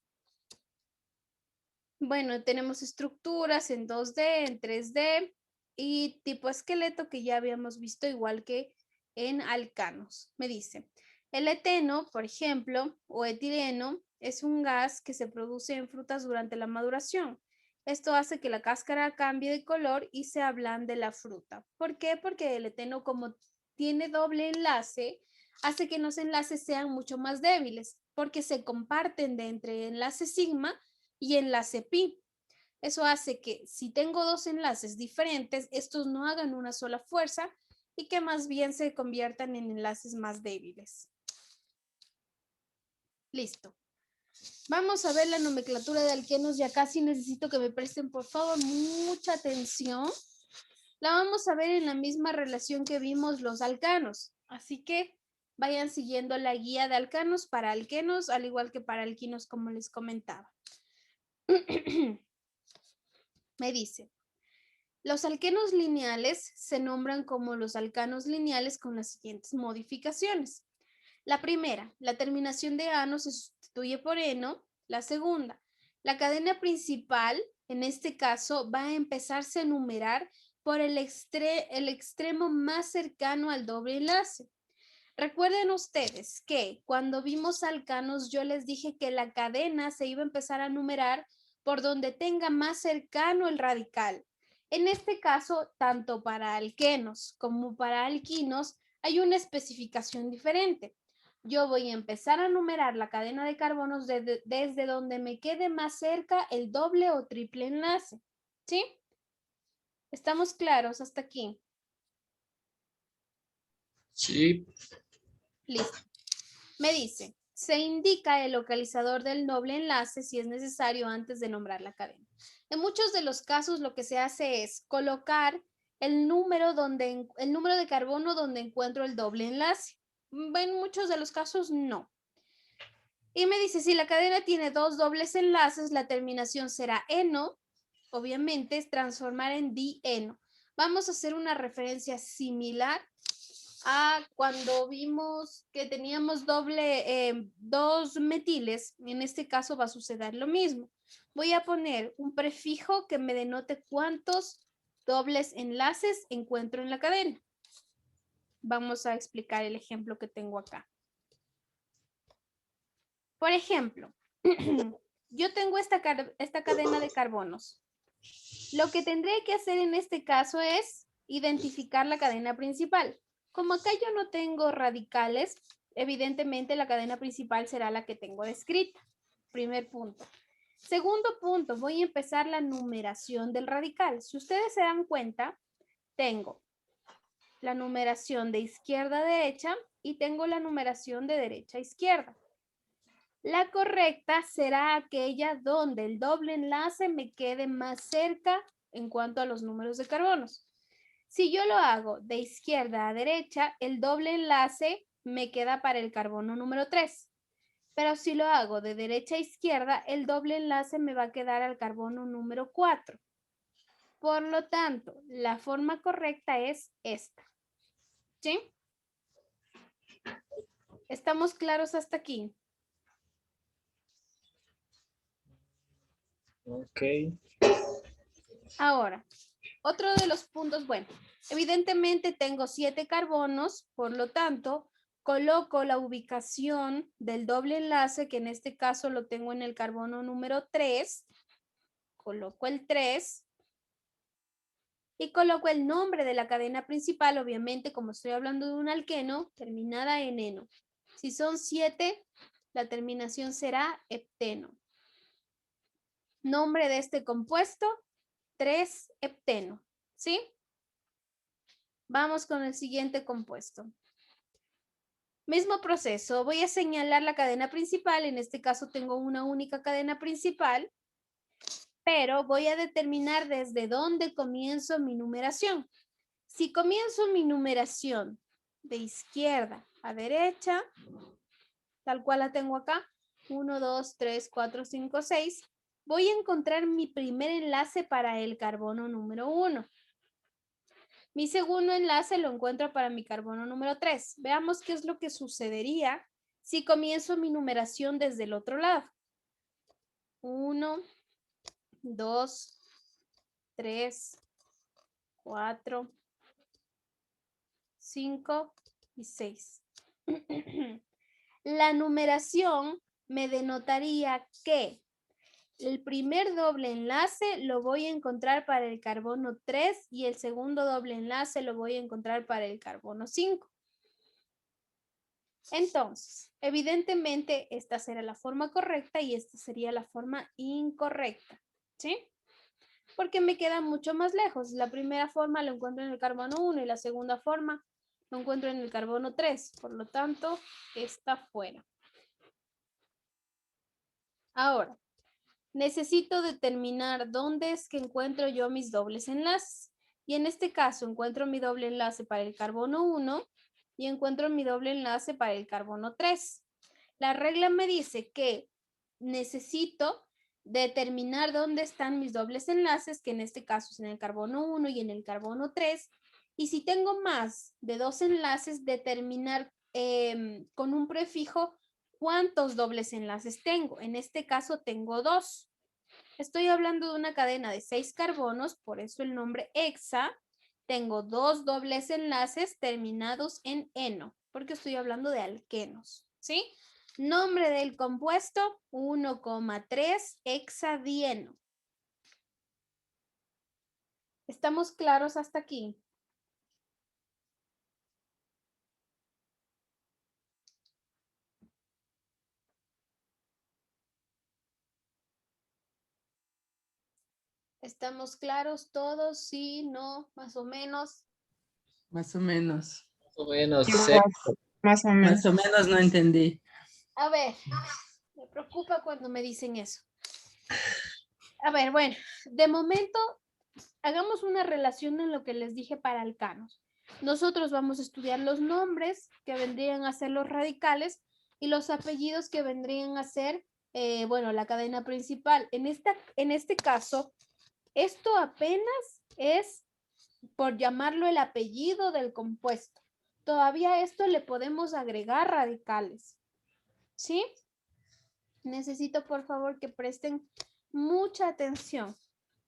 Bueno, tenemos estructuras en 2D, en 3D y tipo esqueleto que ya habíamos visto igual que en alcanos. Me dice, el eteno, por ejemplo, o etileno, es un gas que se produce en frutas durante la maduración. Esto hace que la cáscara cambie de color y se ablande la fruta. ¿Por qué? Porque el eteno, como tiene doble enlace, hace que los enlaces sean mucho más débiles, porque se comparten de entre enlace sigma y enlace pi. Eso hace que si tengo dos enlaces diferentes, estos no hagan una sola fuerza y que más bien se conviertan en enlaces más débiles. Listo. Vamos a ver la nomenclatura de alquenos y acá sí necesito que me presten por favor mucha atención. La vamos a ver en la misma relación que vimos los alcanos. Así que vayan siguiendo la guía de alcanos para alquenos, al igual que para alquinos, como les comentaba. Me dice, los alquenos lineales se nombran como los alcanos lineales con las siguientes modificaciones. La primera, la terminación de ano se sustituye por eno. La segunda, la cadena principal, en este caso, va a empezarse a numerar por el extremo más cercano al doble enlace. Recuerden ustedes que cuando vimos alcanos, yo les dije que la cadena se iba a empezar a numerar por donde tenga más cercano el radical. En este caso, tanto para alquenos como para alquinos, hay una especificación diferente. Yo voy a empezar a numerar la cadena de carbonos desde donde me quede más cerca el doble o triple enlace. ¿Sí? ¿Estamos claros hasta aquí? Sí. Listo. Me dice, se indica el localizador del doble enlace si es necesario antes de nombrar la cadena. En muchos de los casos lo que se hace es colocar el número de carbono donde encuentro el doble enlace. En muchos de los casos no. Y me dice, si la cadena tiene dos dobles enlaces, la terminación será eno. Obviamente es transformar en dieno. Vamos a hacer una referencia similar a cuando vimos que teníamos dos metiles. En este caso va a suceder lo mismo. Voy a poner un prefijo que me denote cuántos dobles enlaces encuentro en la cadena. Vamos a explicar el ejemplo que tengo acá. Por ejemplo, yo tengo esta cadena de carbonos. Lo que tendré que hacer en este caso es identificar la cadena principal. Como acá yo no tengo radicales, evidentemente la cadena principal será la que tengo descrita. Primer punto. Segundo punto, voy a empezar la numeración del radical. Si ustedes se dan cuenta, tengo la numeración de izquierda a derecha y tengo la numeración de derecha a izquierda. La correcta será aquella donde el doble enlace me quede más cerca en cuanto a los números de carbonos. Si yo lo hago de izquierda a derecha, el doble enlace me queda para el carbono número 3. Pero si lo hago de derecha a izquierda, el doble enlace me va a quedar al carbono número 4. Por lo tanto, la forma correcta es esta. ¿Sí? ¿Estamos claros hasta aquí? Ok. Ahora, otro de los puntos, bueno, evidentemente tengo 7 carbonos, por lo tanto, coloco la ubicación del doble enlace, que en este caso lo tengo en el carbono número 3, coloco el 3 y coloco el nombre de la cadena principal, obviamente, como estoy hablando de un alqueno, terminada en eno. Si son 7, la terminación será hepteno. Nombre de este compuesto, 3-hepteno, ¿sí? Vamos con el siguiente compuesto. Mismo proceso, voy a señalar la cadena principal, en este caso tengo una única cadena principal, pero voy a determinar desde dónde comienzo mi numeración. Si comienzo mi numeración de izquierda a derecha, tal cual la tengo acá, 1, 2, 3, 4, 5, 6, voy a encontrar mi primer enlace para el carbono número 1. Mi segundo enlace lo encuentro para mi carbono número 3. Veamos qué es lo que sucedería si comienzo mi numeración desde el otro lado. 1, 2, 3, 4, 5 y 6. La numeración me denotaría que el primer doble enlace lo voy a encontrar para el carbono 3 y el segundo doble enlace lo voy a encontrar para el carbono 5. Entonces, evidentemente esta será la forma correcta y esta sería la forma incorrecta, ¿sí? Porque me queda mucho más lejos. La primera forma lo encuentro en el carbono 1 y la segunda forma lo encuentro en el carbono 3. Por lo tanto, está fuera. Ahora, necesito determinar dónde es que encuentro yo mis dobles enlaces. Y en este caso encuentro mi doble enlace para el carbono 1 y encuentro mi doble enlace para el carbono 3. La regla me dice que necesito determinar dónde están mis dobles enlaces, que en este caso es en el carbono 1 y en el carbono 3. Y si tengo más de 2 enlaces, determinar con un prefijo cuántos dobles enlaces tengo. En este caso tengo 2. Estoy hablando de una cadena de 6 carbonos, por eso el nombre hexa. Tengo 2 dobles enlaces terminados en eno, porque estoy hablando de alquenos, ¿sí? Nombre del compuesto, 1,3 hexadieno. ¿Estamos claros hasta aquí? ¿Estamos claros todos? Sí, no, más o menos. Más o menos. Más o menos. Más o menos. Más o menos no entendí. A ver, me preocupa cuando me dicen eso. A ver, bueno, de momento hagamos una relación en lo que les dije para alcanos. Nosotros vamos a estudiar los nombres que vendrían a ser los radicales y los apellidos que vendrían a ser, bueno, la cadena principal. En este caso, esto apenas es por llamarlo el apellido del compuesto. Todavía a esto le podemos agregar radicales. ¿Sí? Necesito, por favor, que presten mucha atención.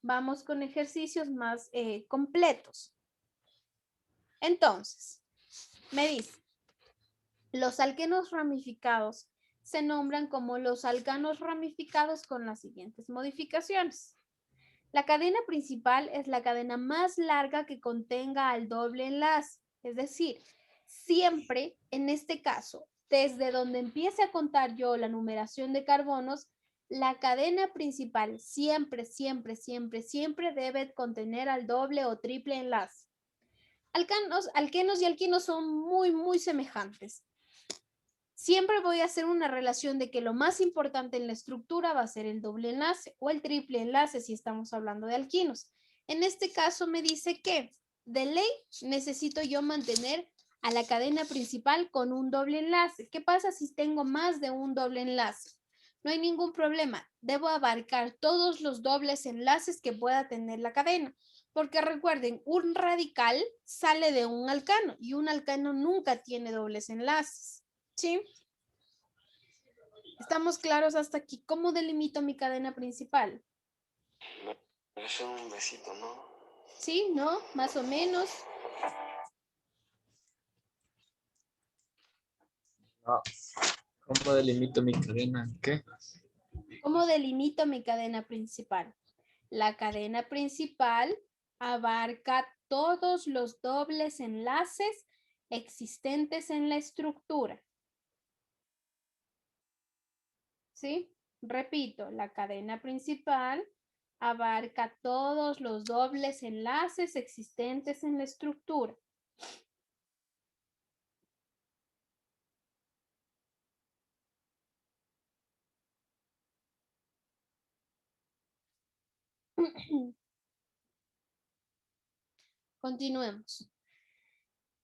Vamos con ejercicios más completos. Entonces, me dice, los alquenos ramificados se nombran como los alcanos ramificados con las siguientes modificaciones. La cadena principal es la cadena más larga que contenga al doble enlace. Es decir, siempre, en este caso, desde donde empiece a contar yo la numeración de carbonos, la cadena principal siempre, siempre, siempre, siempre debe contener al doble o triple enlace. Alquenos y alquinos son muy, muy semejantes. Siempre voy a hacer una relación de que lo más importante en la estructura va a ser el doble enlace o el triple enlace si estamos hablando de alquinos. En este caso me dice que de ley necesito yo mantener a la cadena principal con un doble enlace. ¿Qué pasa si tengo más de un doble enlace? No hay ningún problema. Debo abarcar todos los dobles enlaces que pueda tener la cadena. Porque recuerden, un radical sale de un alcano y un alcano nunca tiene dobles enlaces. ¿Sí? ¿Estamos claros hasta aquí? ¿Cómo delimito mi cadena principal? Es un besito, ¿no? ¿Sí? ¿No? Más o menos. No. ¿Cómo delimito mi cadena? ¿Qué? ¿Cómo delimito mi cadena principal? La cadena principal abarca todos los dobles enlaces existentes en la estructura. ¿Sí? Repito, la cadena principal abarca todos los dobles enlaces existentes en la estructura. Continuemos.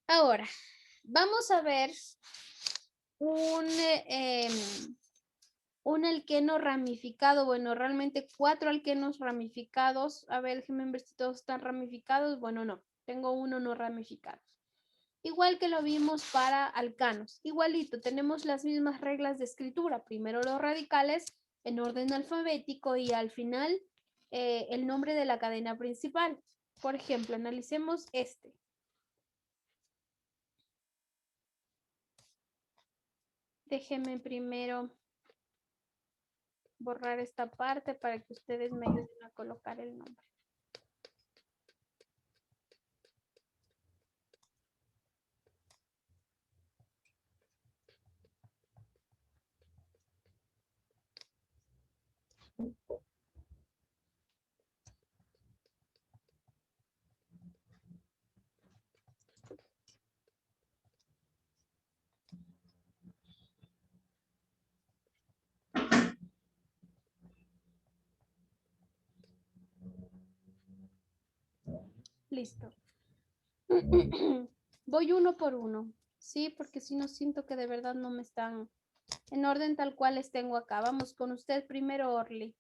Ahora, vamos a ver un alqueno ramificado. Bueno, realmente 4 alquenos ramificados. A ver, déjenme ver si todos están ramificados. Bueno, no. Tengo uno no ramificado. Igual que lo vimos para alcanos. Igualito, tenemos las mismas reglas de escritura. Primero los radicales en orden alfabético y al final el nombre de la cadena principal. Por ejemplo, analicemos este. Déjenme primero borrar esta parte para que ustedes me ayuden a colocar el nombre. Listo. Voy uno por uno, ¿sí? Porque si no siento que de verdad no me están en orden tal cual les tengo acá. Vamos con usted primero, Orly.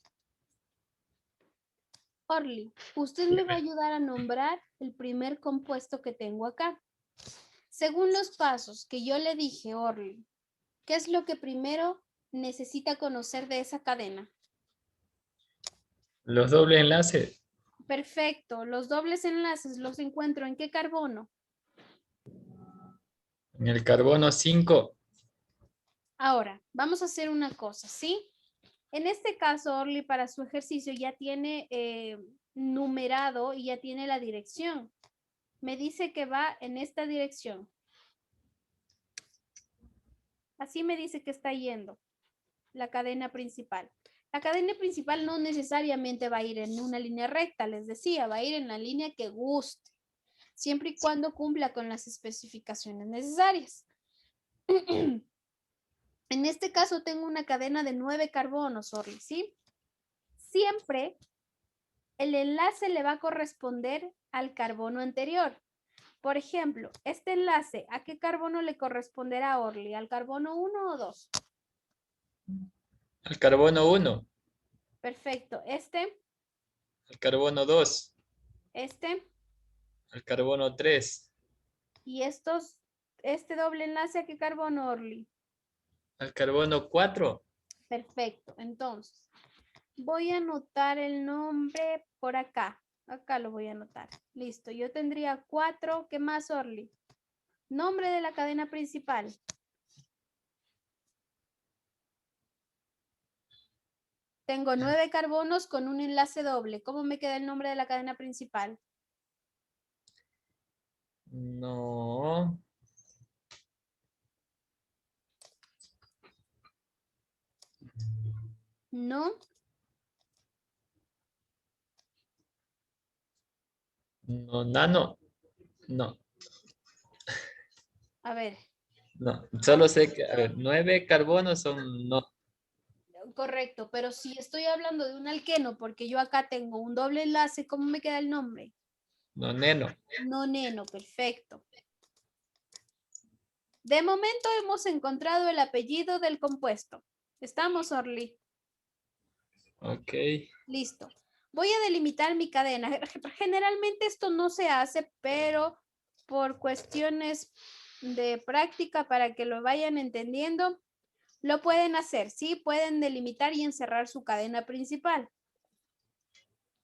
Orly, usted me va a ayudar a nombrar el primer compuesto que tengo acá. Según los pasos que yo le dije, Orly, ¿qué es lo que primero necesita conocer de esa cadena? Los dobles enlaces. Perfecto. Los dobles enlaces los encuentro ¿en qué carbono? En el carbono 5. Ahora, vamos a hacer una cosa, ¿sí? En este caso, Orly, para su ejercicio ya tiene numerado y ya tiene la dirección. Me dice que va en esta dirección. Así me dice que está yendo la cadena principal. La cadena principal no necesariamente va a ir en una línea recta, les decía, va a ir en la línea que guste, siempre y cuando cumpla con las especificaciones necesarias. En este caso tengo una cadena de 9 carbonos, Orly, ¿sí? Siempre el enlace le va a corresponder al carbono anterior. Por ejemplo, este enlace, ¿a qué carbono le corresponderá, Orly? ¿Al carbono 1 o 2? Al carbono 1. Perfecto. ¿Este? Al carbono 2. ¿Este? Al carbono 3. ¿Y este doble enlace a qué carbono, Orly? Al carbono 4. Perfecto. Entonces, Voy a anotar el nombre por acá. Acá lo voy a anotar. Listo. Yo tendría 4. ¿Qué más, Orly? Nombre de la cadena principal. Tengo 9 carbonos con un enlace doble. ¿Cómo me queda el nombre de la cadena principal? No. No. No, nano. No, A ver. no. Solo sé que, a ver, 9 carbonos son no. Correcto, pero si estoy hablando de un alqueno, porque yo acá tengo un doble enlace, ¿cómo me queda el nombre? No, neno. Noneno, perfecto. De momento hemos encontrado el apellido del compuesto. ¿Estamos, Orly? Ok. Listo. Voy a delimitar mi cadena. Generalmente esto no se hace, pero por cuestiones de práctica para que lo vayan entendiendo, lo pueden hacer, ¿sí? Pueden delimitar y encerrar su cadena principal.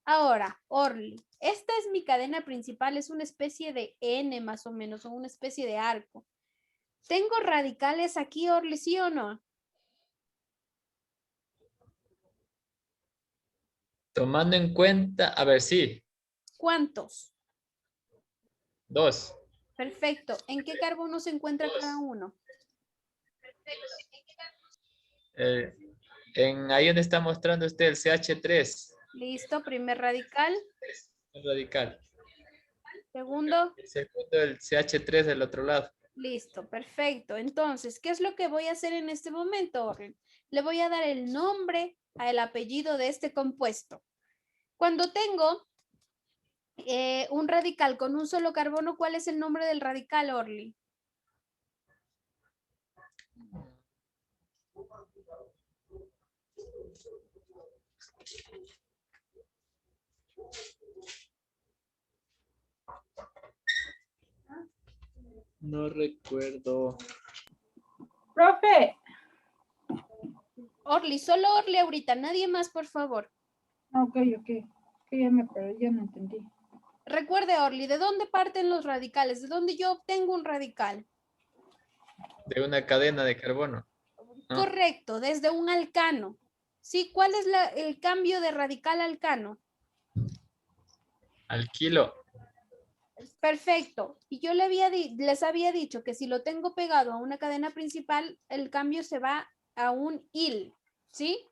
Ahora, Orly, esta es mi cadena principal, es una especie de N más o menos, o una especie de arco. ¿Tengo radicales aquí, Orly, sí o no? Tomando en cuenta, a ver, sí, ¿Cuántos? 2. Perfecto. ¿En qué carbono se encuentra cada uno? Ahí donde está mostrando usted el CH3 Listo, primer radical. radical. Segundo. El segundo, el CH3 del otro lado. Listo, perfecto. Entonces, ¿qué es lo que voy a hacer en este momento, Orly? Le voy a dar el nombre al apellido de este compuesto. Cuando tengo un radical con un solo carbono, ¿cuál es el nombre del radical, Orly? No recuerdo. Profe, Orly, solo Orly ahorita, nadie más, por favor. ok, que ya me perdí, ya no entendí. Recuerde, Orly, ¿de dónde parten los radicales? ¿De dónde yo obtengo un radical? De una cadena de carbono. No. Correcto, desde un alcano. ¿Sí? ¿Cuál es el cambio de radical a alcano? Alquilo. Perfecto. Y yo les había dicho que si lo tengo pegado a una cadena principal, el cambio se va a un il, ¿sí?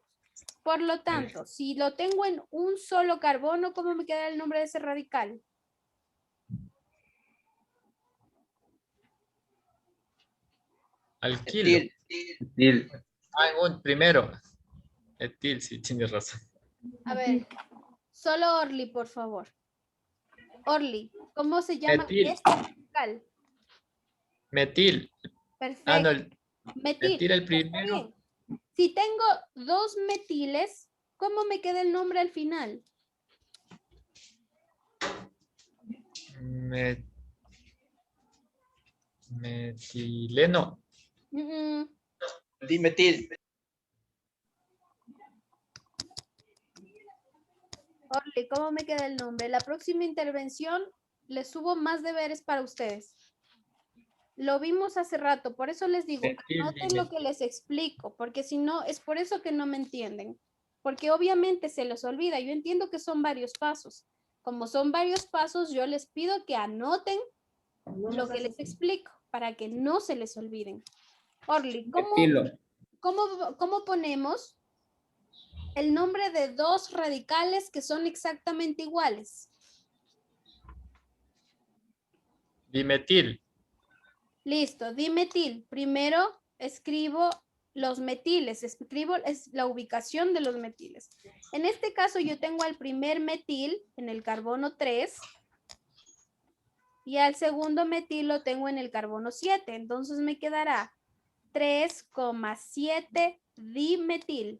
Por lo tanto, si lo tengo en un solo carbono, ¿cómo me queda el nombre de ese radical? Alquilo. Etil. En un primero. Etil, sí, tienes razón. A ver, solo Orly, por favor. Orly, ¿cómo se llama Metil. este radical? Metil. Perfecto. No, el Metil. metil el Está primero. bien. Si tengo 2 metiles, ¿cómo me queda el nombre al final? Metileno. Mm, Dimetil. Orly, ¿cómo me queda el nombre? La próxima intervención les subo más deberes para ustedes. Lo vimos hace rato, por eso les digo, Metil, anoten lo que les explico, porque si no, es por eso que no me entienden. Porque obviamente se les olvida. Yo entiendo que son varios pasos. Como son varios pasos, yo les pido que anoten lo que les explico para que no se les olviden. Orly, ¿cómo ponemos el nombre de 2 radicales que son exactamente iguales? Dimetil. Listo, dimetil. Primero escribo los metiles, escribo la ubicación de los metiles. En este caso yo tengo al primer metil en el carbono 3 y al segundo metil lo tengo en el carbono 7. Entonces me quedará 3,7 dimetil.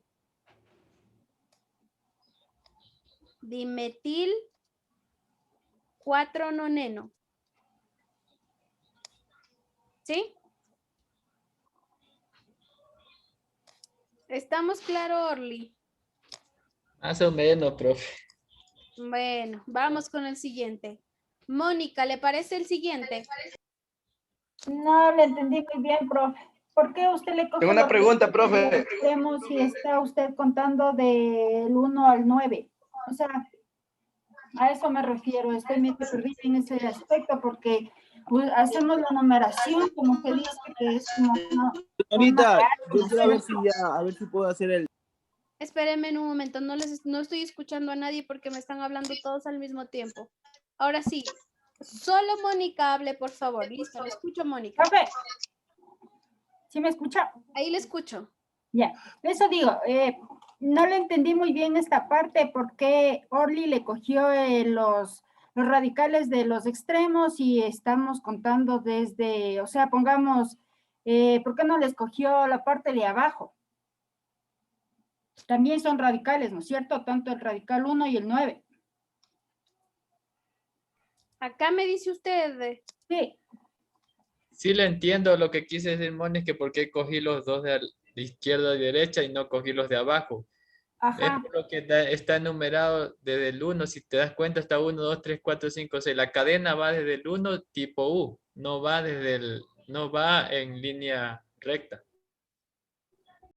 Dimetil 4-noneno. ¿Sí? ¿Estamos claros, Orly? Más o menos, profe. Bueno, vamos con el siguiente. Mónica, ¿le parece el siguiente? No le entendí muy bien, profe. ¿Por qué usted le coge Tengo una los pregunta, profe. extremos si está usted contando del 1 al 9? O sea, a eso me refiero. Estoy medio perdida en ese aspecto porque pues, hacemos la numeración como que dice que es como Señorita, yo no quiero sé. ver si ya, a ver si puedo hacer el... Espérenme en un momento, no estoy escuchando a nadie porque me están hablando todos al mismo tiempo. Ahora sí, solo Mónica hable, por favor. Listo, le escucho, Mónica. Profe, ¿sí me escucha? Ahí le escucho. Ya, eso digo, no le entendí muy bien esta parte porque Orly le cogió los radicales de los extremos y estamos contando desde, o sea, pongamos, ¿por qué no les cogió la parte de abajo? También son radicales, ¿no es cierto? Tanto el radical 1 y el 9. Acá me dice usted. Sí, Sí le entiendo lo que quise decir, Moni, es que por qué cogí los dos de izquierda y derecha y no cogí los de abajo. Es ajá, por lo que está enumerado desde el 1. Si te das cuenta, está 1, 2, 3, 4, 5, 6. La cadena va desde el 1 tipo U. No va en línea recta.